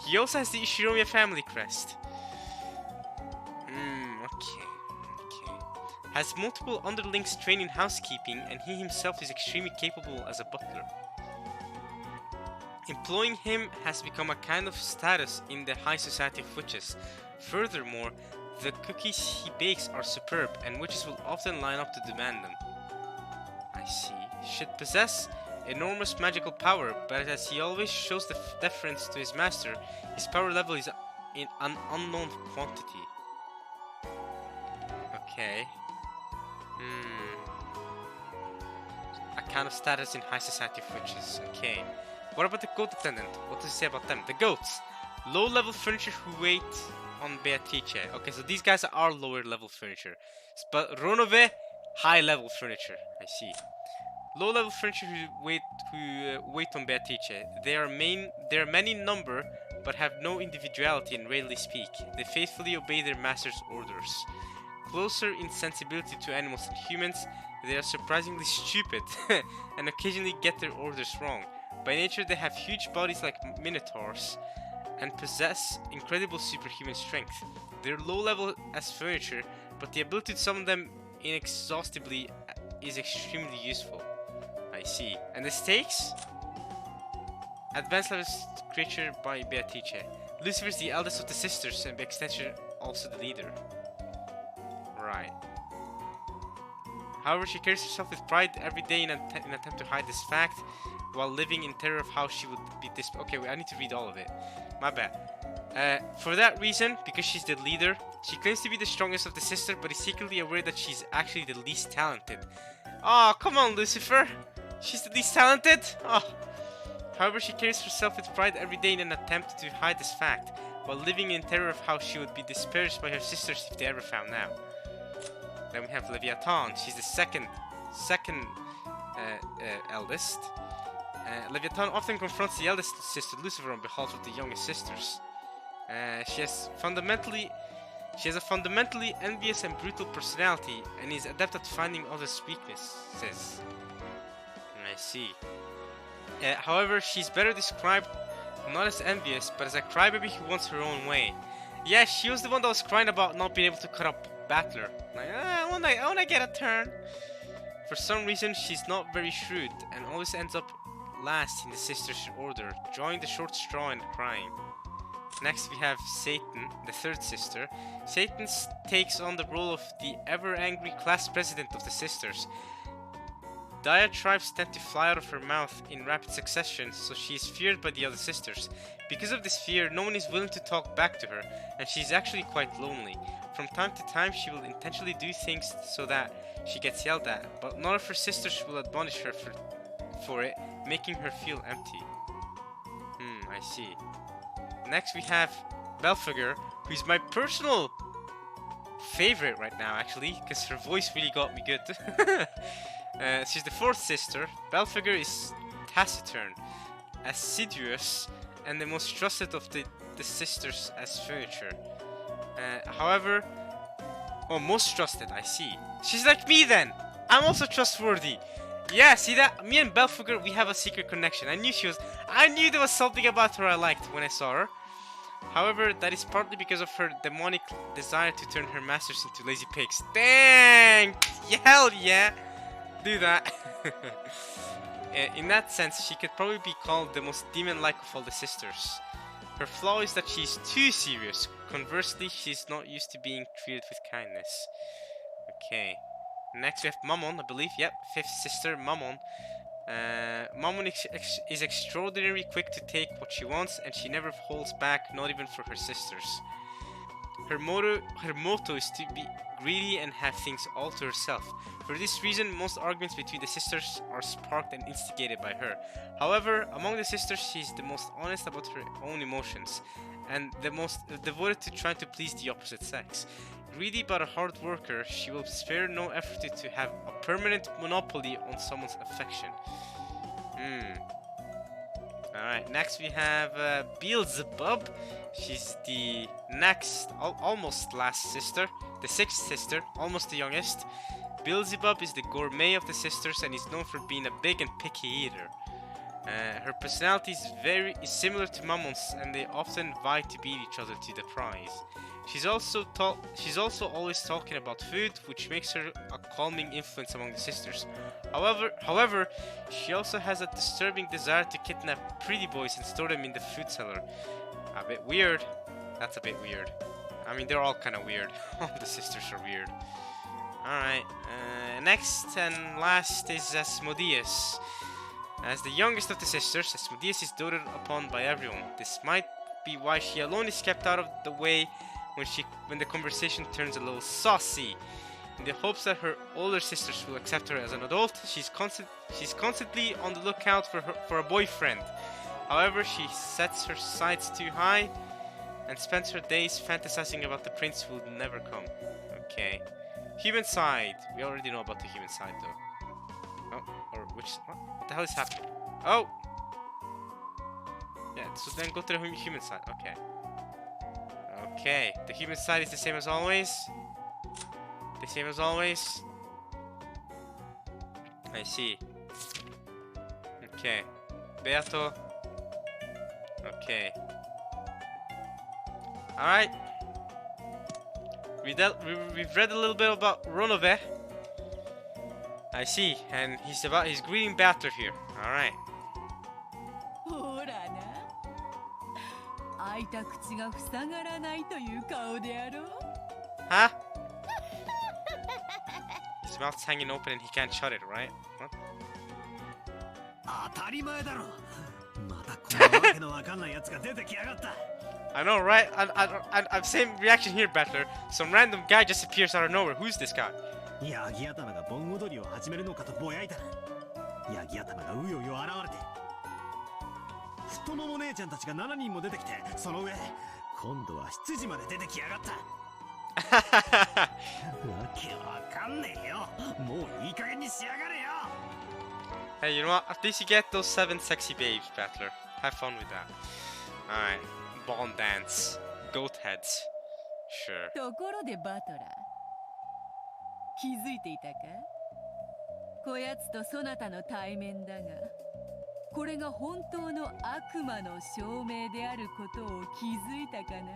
He also has the Ishinomiya family crest. Okay. Has multiple underlings trained in housekeeping, and he himself is extremely capable as a butler. Employing him has become a kind of status in the high society of witches. Furthermore, the cookies he bakes are superb, and witches will often line up to demand them. I see. Should possess enormous magical power, but as he always shows the deference to his master, his power level is in an unknown quantity. Okay. A kind of status in high society of witches. Okay. What about the goat attendant? What does he say about them? The goats. Low level furniture who wait on Beatrice. Okay, so these guys are lower level furniture. But Ronove, high level furniture. I see. Low-level furniture who wait on Beatrice. They are many in number, but have no individuality and rarely speak. They faithfully obey their master's orders. Closer in sensibility to animals and humans, they are surprisingly stupid and occasionally get their orders wrong. By nature, they have huge bodies like minotaurs and possess incredible superhuman strength. They're low level as furniture, but the ability to summon them inexhaustibly is extremely useful. I see. And the stakes? Advanced level creature by Beatrice. Lucifer is the eldest of the sisters and by extension also the leader. Right. However, she carries herself with pride every day in an attempt to hide this fact, while living in terror of how she would be Okay, wait, I need to read all of it. My bad. For that reason, because she's the leader, she claims to be the strongest of the sisters, but is secretly aware that she's actually the least talented. Oh, come on, Lucifer! She's the least talented? Oh. However, she carries herself with pride every day in an attempt to hide this fact, while living in terror of how she would be disparaged by her sisters if they ever found out. Then we have Leviathan. She's the second eldest. Leviathan often confronts the eldest sister Lucifer on behalf of the youngest sisters. She has a fundamentally envious and brutal personality, and is adept at finding others' weaknesses. I see. However, she's better described not as envious, but as a crybaby who wants her own way. Yeah, she was the one that was crying about not being able to cut up Butler. Like, I wanna get a turn. For some reason, she's not very shrewd, and always ends up last in the sisters' order, drawing the short straw and crying. Next we have Satan, the third sister. Satan takes on the role of the ever-angry class president of the sisters. Diatribes tend to fly out of her mouth in rapid succession, so she is feared by the other sisters. Because of this fear, no one is willing to talk back to her, and she is actually quite lonely. From time to time, she will intentionally do things so that she gets yelled at, but none of her sisters will admonish her for it, making her feel empty. I see. Next we have Belphegor, who's my personal favorite right now, actually, because her voice really got me good. She's the fourth sister. Belphegor is taciturn, assiduous, and the most trusted of the sisters as furniture. However, most trusted, I see. She's like me then! I'm also trustworthy! Yeah, see that? Me and Belphegor, we have a secret connection. I knew there was something about her I liked when I saw her. However, that is partly because of her demonic desire to turn her masters into lazy pigs. Dang! Hell yeah! Do that. In that sense, she could probably be called the most demon-like of all the sisters. Her flaw is that she's too serious. Conversely, she's not used to being treated with kindness. Okay. Next we have Mammon, I believe. Yep, fifth sister, Mammon. Mammon is extraordinarily quick to take what she wants, and she never holds back, not even for her sisters. Her motto is to be greedy and have things all to herself. For this reason, most arguments between the sisters are sparked and instigated by her. However, among the sisters, she is the most honest about her own emotions, and the most devoted to trying to please the opposite sex. Greedy but a hard worker, she will spare no effort to have a permanent monopoly on someone's affection. Alright, next we have Beelzebub. She's the next, almost last sister. The sixth sister, almost the youngest. Beelzebub is the gourmet of the sisters and is known for being a big and picky eater. Her personality is similar to Mammon's, and they often vie to beat each other to the prize. She's also always talking about food, which makes her a calming influence among the sisters. However, she also has a disturbing desire to kidnap pretty boys and store them in the food cellar. A bit weird. That's a bit weird. I mean, they're all kind of weird. All the sisters are weird. Alright, next and last is Asmodeus. As the youngest of the sisters, Asmodeus is doted upon by everyone. This might be why she alone is kept out of the way when the conversation turns a little saucy. In the hopes that her older sisters will accept her as an adult, she's constantly on the lookout for a boyfriend. However, she sets her sights too high and spends her days fantasizing about the prince who will never come. Okay. Human side. We already know about the human side though. Oh, or which what the hell is happening? Oh! Yeah, so then go to the human side. Okay. Okay, the human side is the same as always. The same as always. I see. Okay. Beato. Okay. Alright. We've read a little bit about Ronove. I see, and he's greeting Butler here. Alright. ほらな、開いた口が塞がらないという顔であろう。 Huh? His mouth's hanging open and he can't shut it, right? What? 当たり前だろ。またこんなわけのわかんないやつが出てきやがった。 I know, right? I've same reaction here, Butler. Some random guy just appears out of nowhere. Who's this guy? ヤギ頭が盆踊りを始めるのかとぼやいたな。ヤギ頭がうようよ現れて。太もも姉ちゃんたちが7人も出てきて、その上、今度は執事まで出てきやがった。わけわかんねえよ。もういい加減にしやがれよ。 Hey, you know what? At least you get those 7 sexy babes, Butler. Have fun with that. Alright. Bond dance. Goat heads. Sure. ところでバトラー、気づいていたか？こやつとそなたの対面だが、これが本当の悪魔の証明であることを気づいたかな？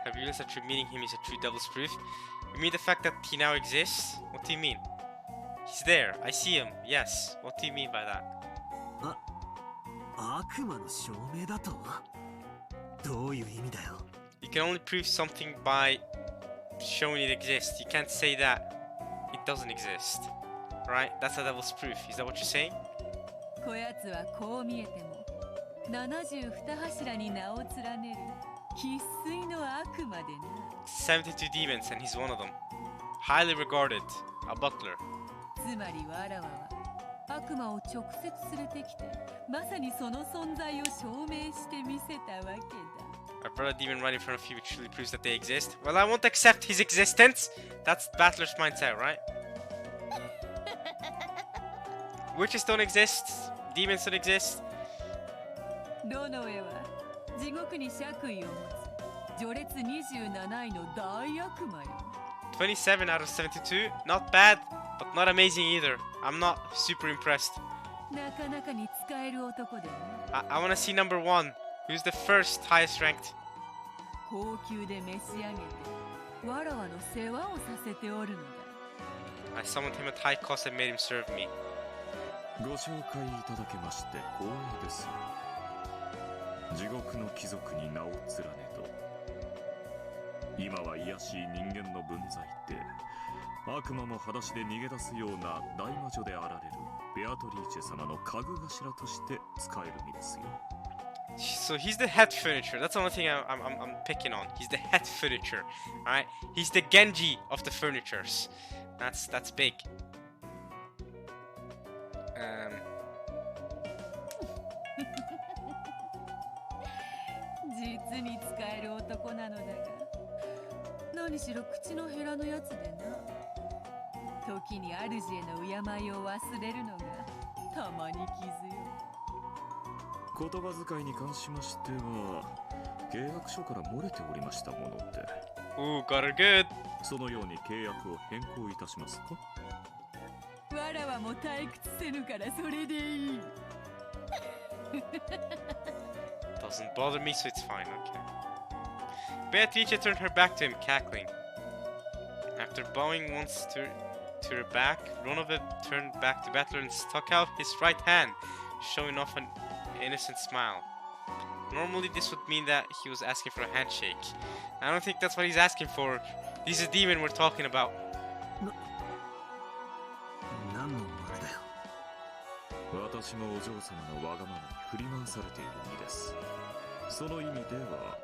Have you realized that you're meeting him is a true devil's proof? You mean the fact that he now exists? What do you mean? He's there. I see him. Yes. What do you mean by that? 悪魔の証明だと？どういう意味だよ。 You can only prove something by showing it exists. You can't say that it doesn't exist. Right? That's a devil's proof. Is that what you're saying? こやつはこう見えても72柱に名を連ねる生粋の悪魔でな。 72 demons and he's one of them. Highly regarded. A butler. つまりわらわは悪魔を直接連れてきて、まさにその存在を証明してみせたわけだ。 I brought a demon right in front of you, which truly proves that they exist. Well, I won't accept his existence. That's Butler's mindset, right? Witches don't exist. Demons don't exist. ロノウェは地獄に爵位を持つ序列27位の大悪魔よ。 27 out of 72. Not bad, but not amazing either. I'm not super impressed. なかなかに使える男でな。 I want to see number 1. Who's the first highest ranked? 高級で召し上げてわらわの世話をさせておるのだ。 I summoned him at high cost and made him serve me. ご紹介いただきまして光栄です。地獄の貴族に名を連ねど、今は卑しい人間の分際で悪魔も裸足で逃げ出すような大魔女であられるベアトリーチェ様の家具頭として使える身ですよ。 So he's the head furniture. That's the only thing I'm picking on. He's the head furniture. Alright? He's the Genji of the furnitures. That's big. 実に使える男なのだが、何しろ口のヘラのやつでな。時に主への敬いを忘れるのがたまに傷よ。言葉遣いに関しましては契約書から漏れておりましたもので。 Ooh, got her good. そのように契約を変更いたしますか？わらわも退屈せぬからそれでいい。 Doesn't bother me, so it's fine. Okay. Beatrice turned her back to him, cackling. After bowing once to her back, Ronove turned back to Butler and stuck out his right hand, showing off an innocent smile. Normally this would mean that he was asking for a handshake. I don't think that's what he's asking for. He's a demon we're talking about. 何のあれだよ。私もお嬢様のわがままに振り回されている身です。その意味では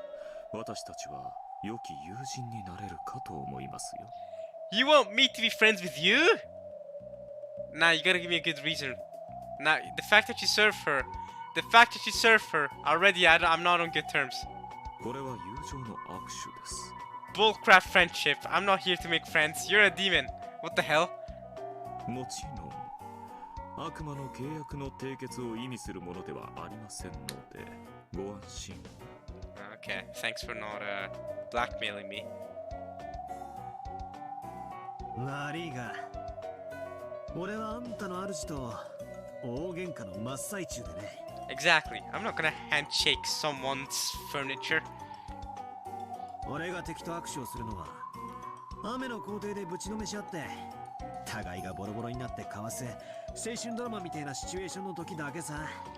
私たちは良き友人になれるかと思いますよ。 You want me to be friends with you? Nah, you gotta give me a good reason. Nah, the fact that you serve her already, I'm not on good terms. これは友情の握手です。 Bullcrap friendship. I'm not here to make friends. You're a demon. What the hell? もちろん悪魔の契約の締結を意味するものではありませんので、ご安心。Okay, thanks for not blackmailing me. 悪いが、俺はあんたの主と大喧嘩の真っ最中でね。Exactly. I'm not gonna handshake someone's furniture. 俺が敵と握手をするのは、雨の校庭でぶちのめし合って、互いがボロボロになってかわせ、青春ドラマみたいなシチュエーションの時だけさ。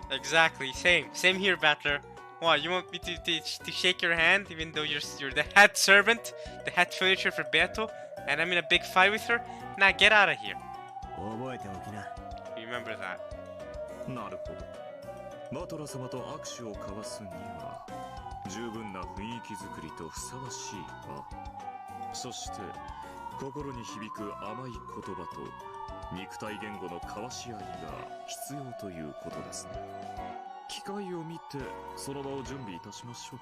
Exactly. Same here, Butler. What, you want me to shake your hand even though you're the head servant, the head furniture for Beto, and I'm in a big fight with her? Nah, get out of here. 覚えておきな。Remember that. なるほど。バトラ様と握手を交わすには十分な雰囲気作りとふさわしい場、そして心に響く甘い言葉と肉体言語の交わし合いが必要ということですね。機会を見てその場を準備いたしましょう。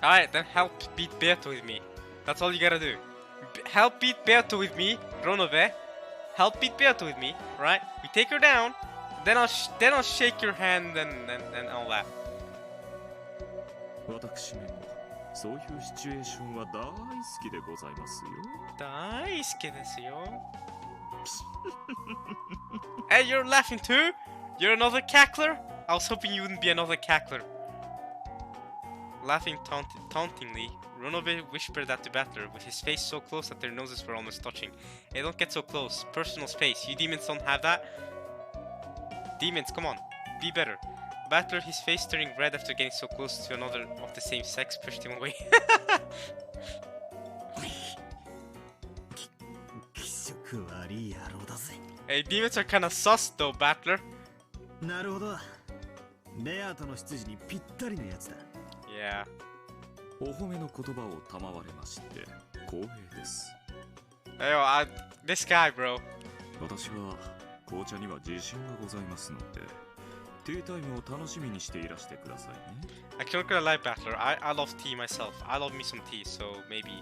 Alright, then help beat Beto with me. That's all you gotta do. Help beat Beto with me, Ronove. Help beat Beto with me, right? We take her down, then I'll shake your hand and all that. 私めもそういうシチュエーションは大好きでございますよ。大好きですよ。Hey, you're laughing too? You're another cackler? I was hoping you wouldn't be another cackler. Laughing tauntingly, Ronove whispered that to Butler, with his face so close that their noses were almost touching. Hey, don't get so close. Personal space. You demons don't have that. Demons, come on. Be better. Butler, his face turning red after getting so close to another of the same sex, pushed him away. 気色悪い野郎だぜ。Hey, demons are kinda sus though, Butler. なるほど。ベアとの執事にぴったりのやつだ。Yeah. お褒めの言葉を賜れまして光栄です。Hey, this guy, bro. 私は紅茶には自信がございますので、ティータイムを楽しみにしていらしてくださいね。Actually, not gonna lie, Butler. I love tea myself. I love me some tea, so maybe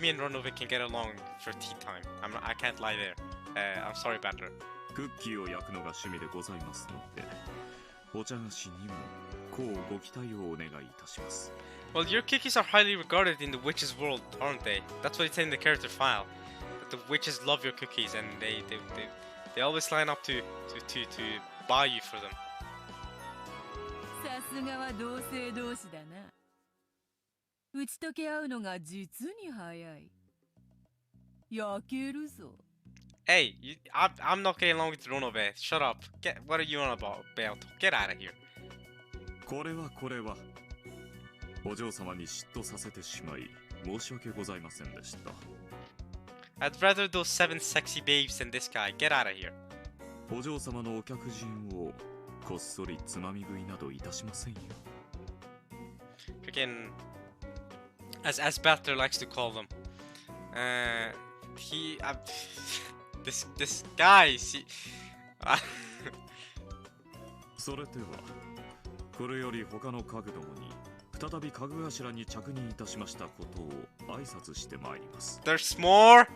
me and Ronove can get along for tea time. I can't lie there. I'm sorry, Butler. クッキーを焼くのが趣味でございますので、お茶菓子にもこうご期待をお願いいたします。Well, your cookies are highly regarded in the witches' world, aren't they? That's what it said in the character file. That the witches love your cookies, and they always line up to buy you for them. さすがは同性同士だな。打ち解け合うのが実に早い。焼けるぞ。Hey, I'm not getting along with Ronove. Shut up. What are you on about, Beato? Get out of here. これはお嬢様に嫉妬させてしまい申し訳ございませんでした。I'd rather those 7 sexy babes than this guy. Get out of here. お嬢様のお客人をこっそりつまみ食いなどいたしませんよ。Freaking, as Butler likes to call them. This guy. それではこれより他の家具どもに再び家具頭に着任いたしましたことを挨拶してまいります。There's more.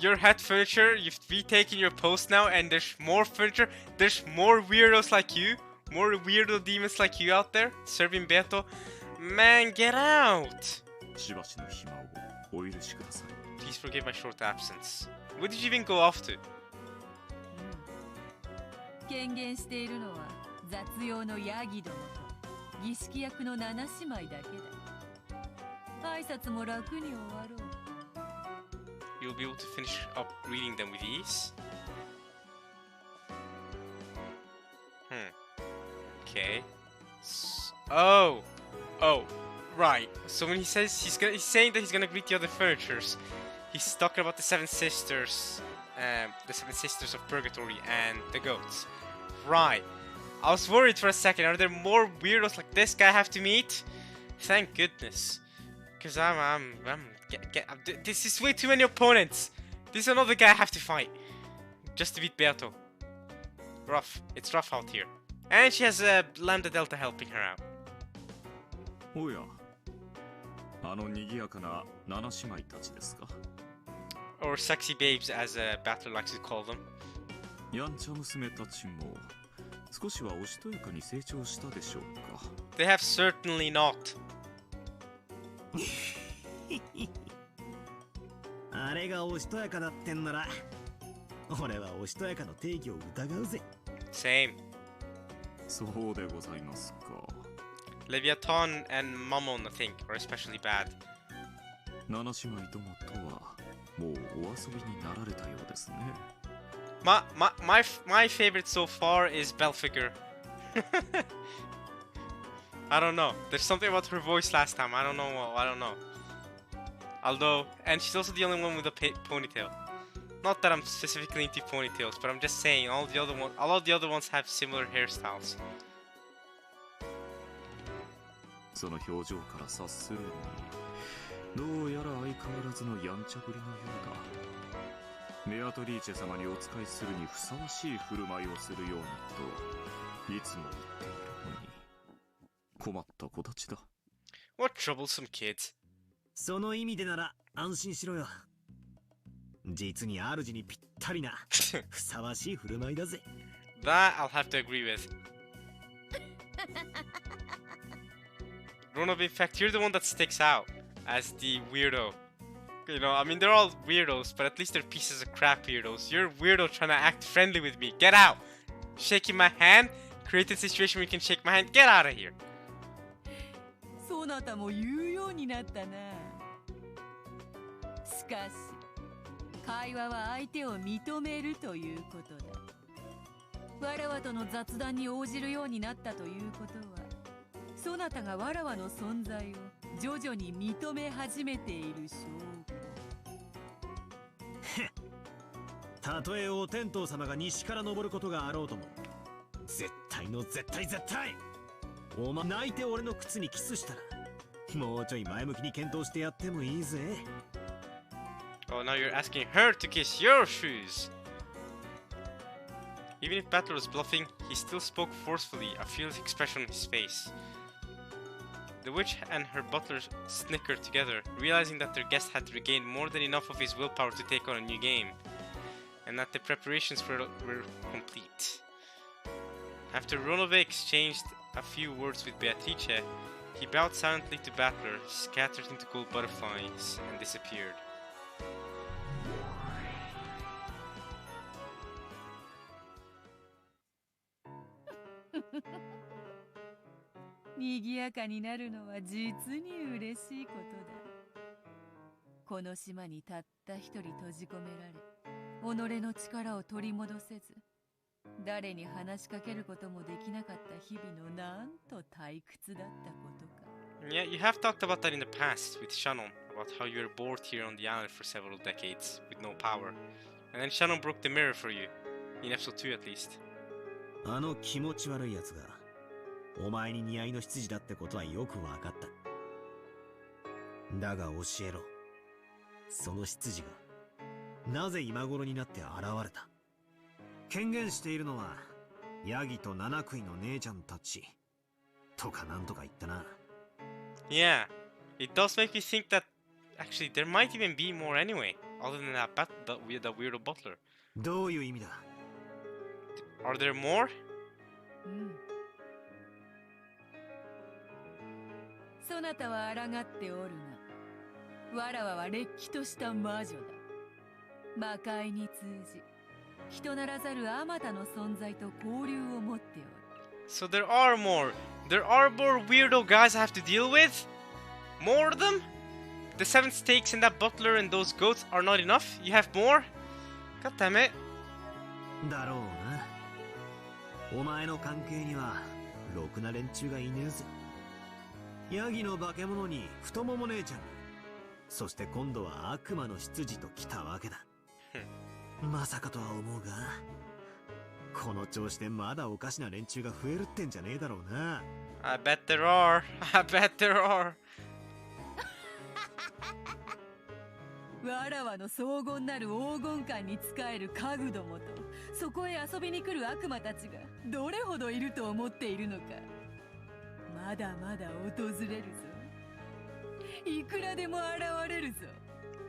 Your head furniture. You've retaken your post now, and there's more furniture. There's more weirdos like you. More weirdo demons like you out there serving Beto. Man, get out. しばしの暇をお許しください。Please forgive my short absence. Where did you even go off to? 権限しているのは雑用のヤギどもと儀式役の7姉妹だけだ。挨拶も楽に終わろう。You'll be able to finish up reading them with ease. Okay. Oh, right. So when he says he's saying that he's gonna greet the other furnitures, he's talking about the seven sisters of Purgatory and the goats. Right. I was worried for a second. Are there more weirdos like this guy I have to meet? Thank goodness. Cause this is way too many opponents. This is another guy I have to fight just to beat Beato. Rough. It's rough out here. And she has Lambda Delta helping her out. おや、あの賑やかな7姉妹たちですか。 Or sexy babes, as Butler likes to call them. やんちゃ娘たちも少しはおしとやかに成長したでしょうか。 They have certainly not. あれがおしとやかだってんなら、俺はおしとやかの定義を疑うぜ。 Same. そうでございますか。 Leviathan and Mammon, I think, are especially bad. 七姉妹ともとはもうお遊びになられたようですね。My favorite so far is Belfigur. I don't know. There's something about her voice last time. I don't know. Although, and she's also the only one with a ponytail. Not that I'm specifically into ponytails, but I'm just saying all of the other ones have similar hairstyles. その表情から察するに、どうやら相変わらずのやんちゃぶりのようだ。ベアトリーチェ様にお仕えするにふさわしい振る舞いをするようにといつも言っているのに、困った子たちだ。 What troublesome kids. その意味でなら安心しろよ。実に主にぴったりなふさわしい振る舞いだぜ。That I'll have to agree with. Ronove, in fact, you're the one that sticks out as the weirdo. You know, I mean, they're all weirdos, but at least they're pieces of crap weirdos. You're a weirdo trying to act friendly with me. Get out! Shaking my hand, create a situation where you can shake my hand. Get out of here! そなたも言うようになったな。しかし会話は相手を認めるということだ。わらわとの雑談に応じるようになったということは、そなたがわらわの存在を徐々に認め始めている証拠。たとえお天道様が西から昇ることがあろうとも、絶対の絶対絶対お前泣いて俺の靴にキスしたら、もうちょい前向きに検討してやってもいいぜ。 Oh, now you're asking her to kiss your shoes. Even if Butler was bluffing, he still spoke forcefully, a fearless expression on his face. The witch and her butler snickered together, realizing that their guest had regained more than enough of his willpower to take on a new game, and that the preparations were complete. After Ronove exchanged a few words with Beatrice, he bowed silently to Butler, scattered into gold butterflies, and disappeared. 賑やかになるのは実に嬉しいことだ。この島にたった一人閉じ込められ、己の力を取り戻せず、誰に話しかけることもできなかった日々のなんと退屈だったことか。Yeah, you have talked about that in the past with Shannon, about how you were bored here on the island for several decades with no power. And then Shannon broke the mirror for you, in episode 2 at least. あの気持ち悪いやつがお前に似合いの執事だってことはよくわかった。だが教えろ、その執事がなぜ今頃になって現れた。権限しているのはヤギと七食いの姉ちゃんたちとかなんとか言ったな。Yeah, it does make me think that actually there might even be more anyway, other than that weirdo butler. どういう意味だ。 Are there more? そなたは抗っておるが、わらわはれっきとした魔女だ。魔界に通じ、人ならざるあまたの存在と交流を持っておる。So there are more. There are more weirdo guys I have to deal with? More of them? The 7 stakes in that butler and those goats are not enough? You have more? God damn it. だろうな。お前の関係にはろくな連中がいねえぜ。ヤギの化け物に太もも姉ちゃん、そして今度は悪魔の執事と来たわけだ。まさかとは思うが、この調子でまだおかしな連中が増えるってんじゃねえだろうな。I bet there are. I bet there are. わらわの荘厳なる黄金館に仕える家具どもと、そこへ遊びに来る悪魔たちがどれほどいると思っているのか。まだまだ訪れるぞ。いくらでも現れるぞ。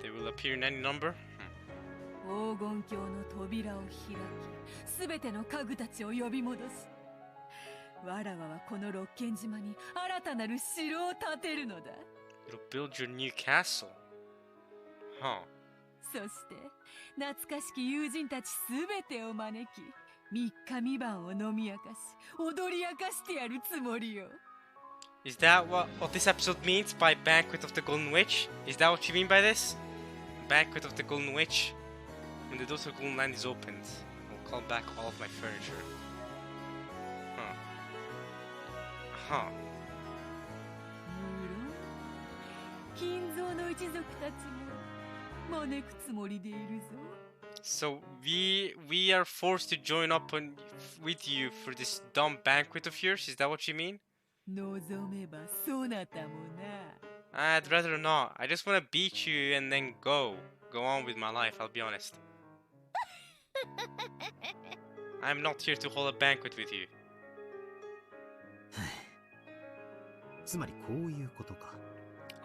They will appear in any number? 黄金鏡の扉を開き、すべての家具たちを呼び戻し、わらわはこの六軒島に新たなる城を建てるのだ。 You'll build your new castle. Huh. そして懐かしき友人たちすべてを招き、三日三晩を飲み明かし、踊り明かしてやるつもりよ。 Is that what this episode means by Banquet of the Golden Witch? Is that what you mean by this? Banquet of the Golden Witch? When the door to the Golden Land is opened, I'll call back all of my furniture. Huh. Huh. 無論金蔵の一族たちも招くつもりでいるぞ。 So we are forced to join up with you for this dumb banquet of yours? Is that what you mean? 望めばそなたもな。 I'd rather not. I just want to beat you and then go on with my life, I'll be honest. I'm not here to hold a banquet with you. つまりこういうことか。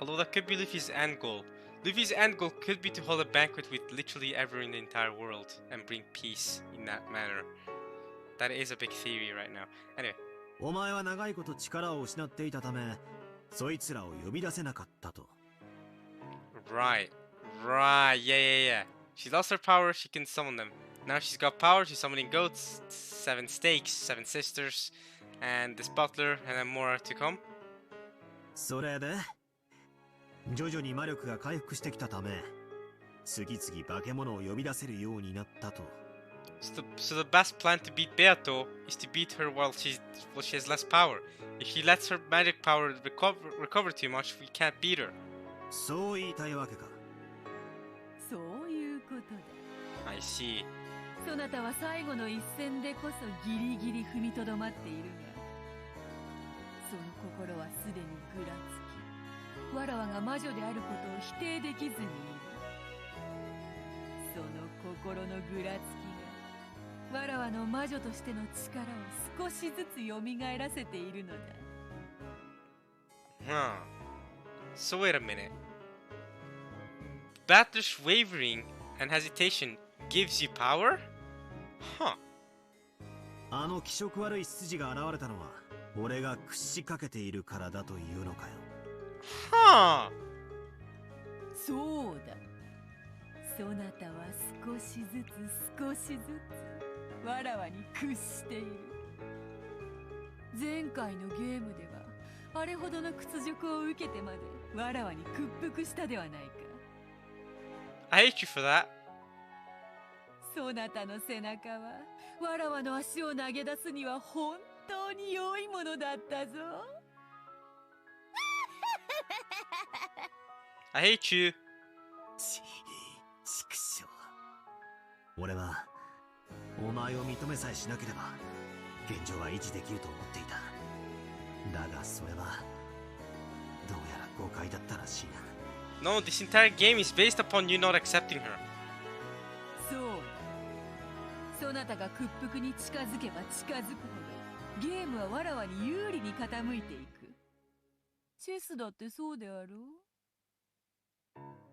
Although that could be Luffy's end goal. Luffy's end goal could be to hold a banquet with literally everyone in the entire world and bring peace in that manner. That is a big theory right now. Anyway. お前は長いこと力を失っていたため、そいつらを呼び出せなかったと。Right. Yeah. She lost her power, she can summon them. Now she's got power, she's summoning goats, 7 stakes, 7 sisters, and this butler, and then more to come. それで徐々に魔力が回復してきたため、次々化け物を呼び出せるようになったと。So the best plan to beat Beato is to beat her while she has less power. If she lets her magic power recover too much, we can't beat her. そう言いたいわけか。そういうことだ。 I see. そなたは最後の一戦でこそギリギリ踏みとどまっているが、その心はすでにぐらつき、わらわが魔女であることを否定できずにいる。その心のぐらつきがわらわの魔女としての力を少しずつ蘇らせているのだ。 Huh. So wait a minute. Butler's wavering and hesitation gives you power? Huh. あの気色悪い筋が現れたのは、俺が屈しかけているからだというのかよ。Huh. そうだ。そなたは少しずつ少しずつわらわに屈している。前回のゲームではあれほどの屈辱を受けてまでわらわに屈服したではないか。 I hate you for that. そなたの背中はわらわの足を投げ出すには本当に良いものだったぞ。I hate you. 畜生。俺はお前を認めさえしなければ現状は維持できると思っていた。だがそれはどうやら誤解だったらしいな。 No, this entire game is based upon you not accepting her. そうだ。そなたが屈服に近づけば近づくほどゲームはわらわに有利に傾いていく。チェスだってそうであろう。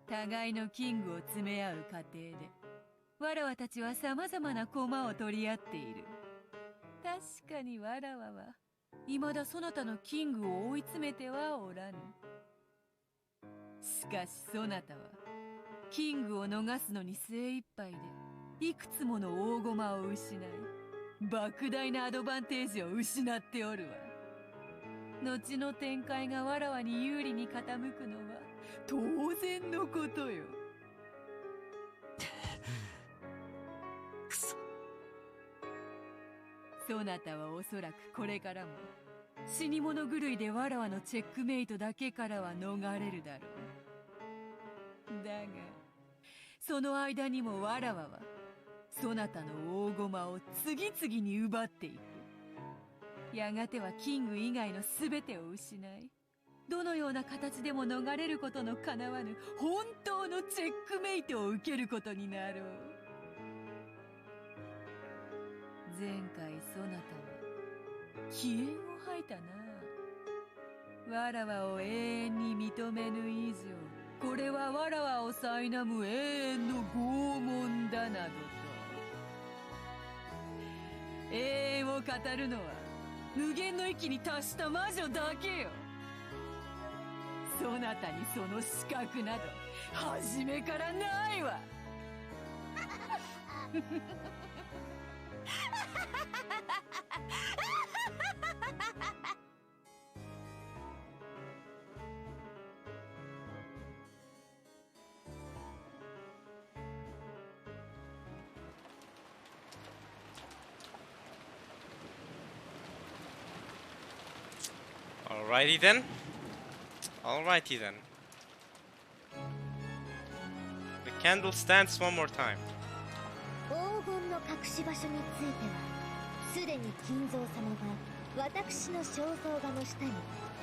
互いのキングを詰め合う過程でわらわたちは様々な駒を取り合っている。確かにわらわは未だそなたのキングを追い詰めてはおらぬ。しかしそなたはキングを逃すのに精一杯でいくつもの大駒を失い莫大なアドバンテージを失っておるわ。後の展開がわらわに有利に傾くのは当然のことよ。くそ。そなたはおそらくこれからも死に物狂いでわらわのチェックメイトだけからは逃れるだろう。だがその間にもわらわはそなたの大駒を次々に奪っていく。やがてはキング以外の全てを失いどのような形でも逃れることのかなわぬ本当のチェックメイトを受けることになろう。前回そなたは気縁を吐いたな。わらわを永遠に認めぬ以上これはわらわを苛む永遠の拷問だなどと。永遠を語るのは無限の域に達した魔女だけよ。そなたにその資格など初めからないわ。Alrighty then. Alrighty then. The candle stands one more time. 黄金の隠し場所についてはすでに金蔵様が私の肖像画の下に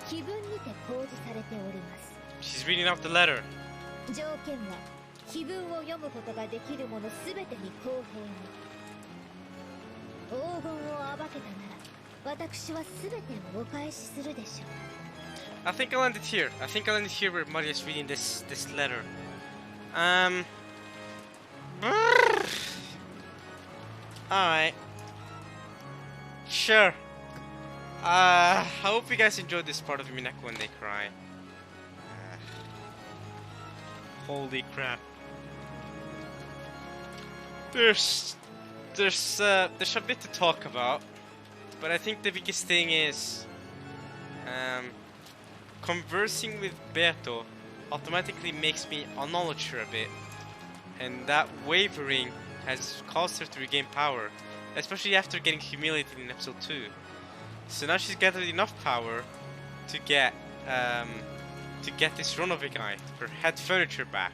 碑文にて公示されております。 She's reading out the letter. 条件は碑文を読むことができるものすべてに公平に。黄金を暴けたなら私はすべてをお返しするでしょう。 I think I'll end it here. I think I'll end it here where Maria's reading this letter. Alright. Sure. I hope you guys enjoyed this part of Umineko when they cry. Holy crap. There's a bit to talk about, but I think the biggest thing is conversing with Beto automatically makes me acknowledge her a bit, and that wavering has caused her to regain power, especially after getting humiliated in episode 2. So now she's gathered enough power to get this Ronove guy, her head furniture back.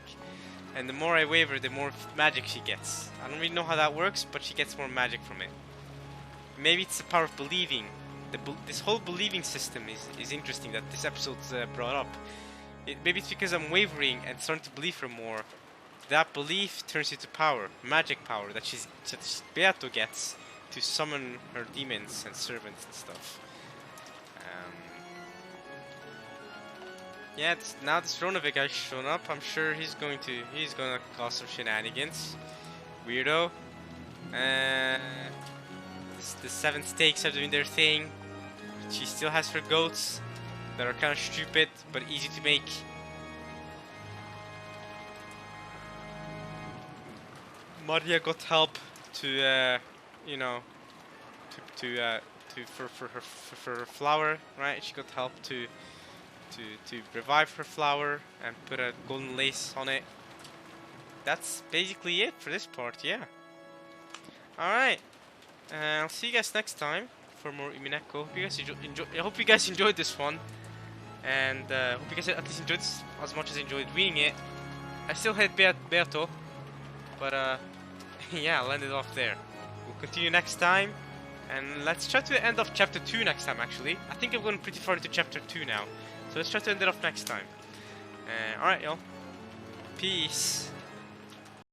And the more I waver, the more magic she gets. I don't really know how that works, but she gets more magic from it. Maybe it's the power of believing. This whole believing system is interesting that this episode's brought up. Maybe it's because I'm wavering and starting to believe her more. That belief turns into power, magic power that Beato gets to summon her demons and servants and stuff. Yeah, now this Ronove guy's shown up. I'm sure he's gonna cause some shenanigans. Weirdo. The 7 stakes are doing their thing. She still has her goats that are kind of stupid but easy to make. Maria got help to, for her flower, right? She got help to revive her flower and put a golden lace on it. That's basically it for this part, yeah. Alright. I'll see you guys next time for more Umineko. I hope you guys enjoyed this one. And hope you guys at least enjoyed this as much as I enjoyed reading it. I still hate Beato. But yeah, I'll end it off there. We'll continue next time. And let's try to end off chapter 2 next time actually. I think I'm going pretty far into chapter 2 now. So let's try to end it off next time. Alright y'all. Peace.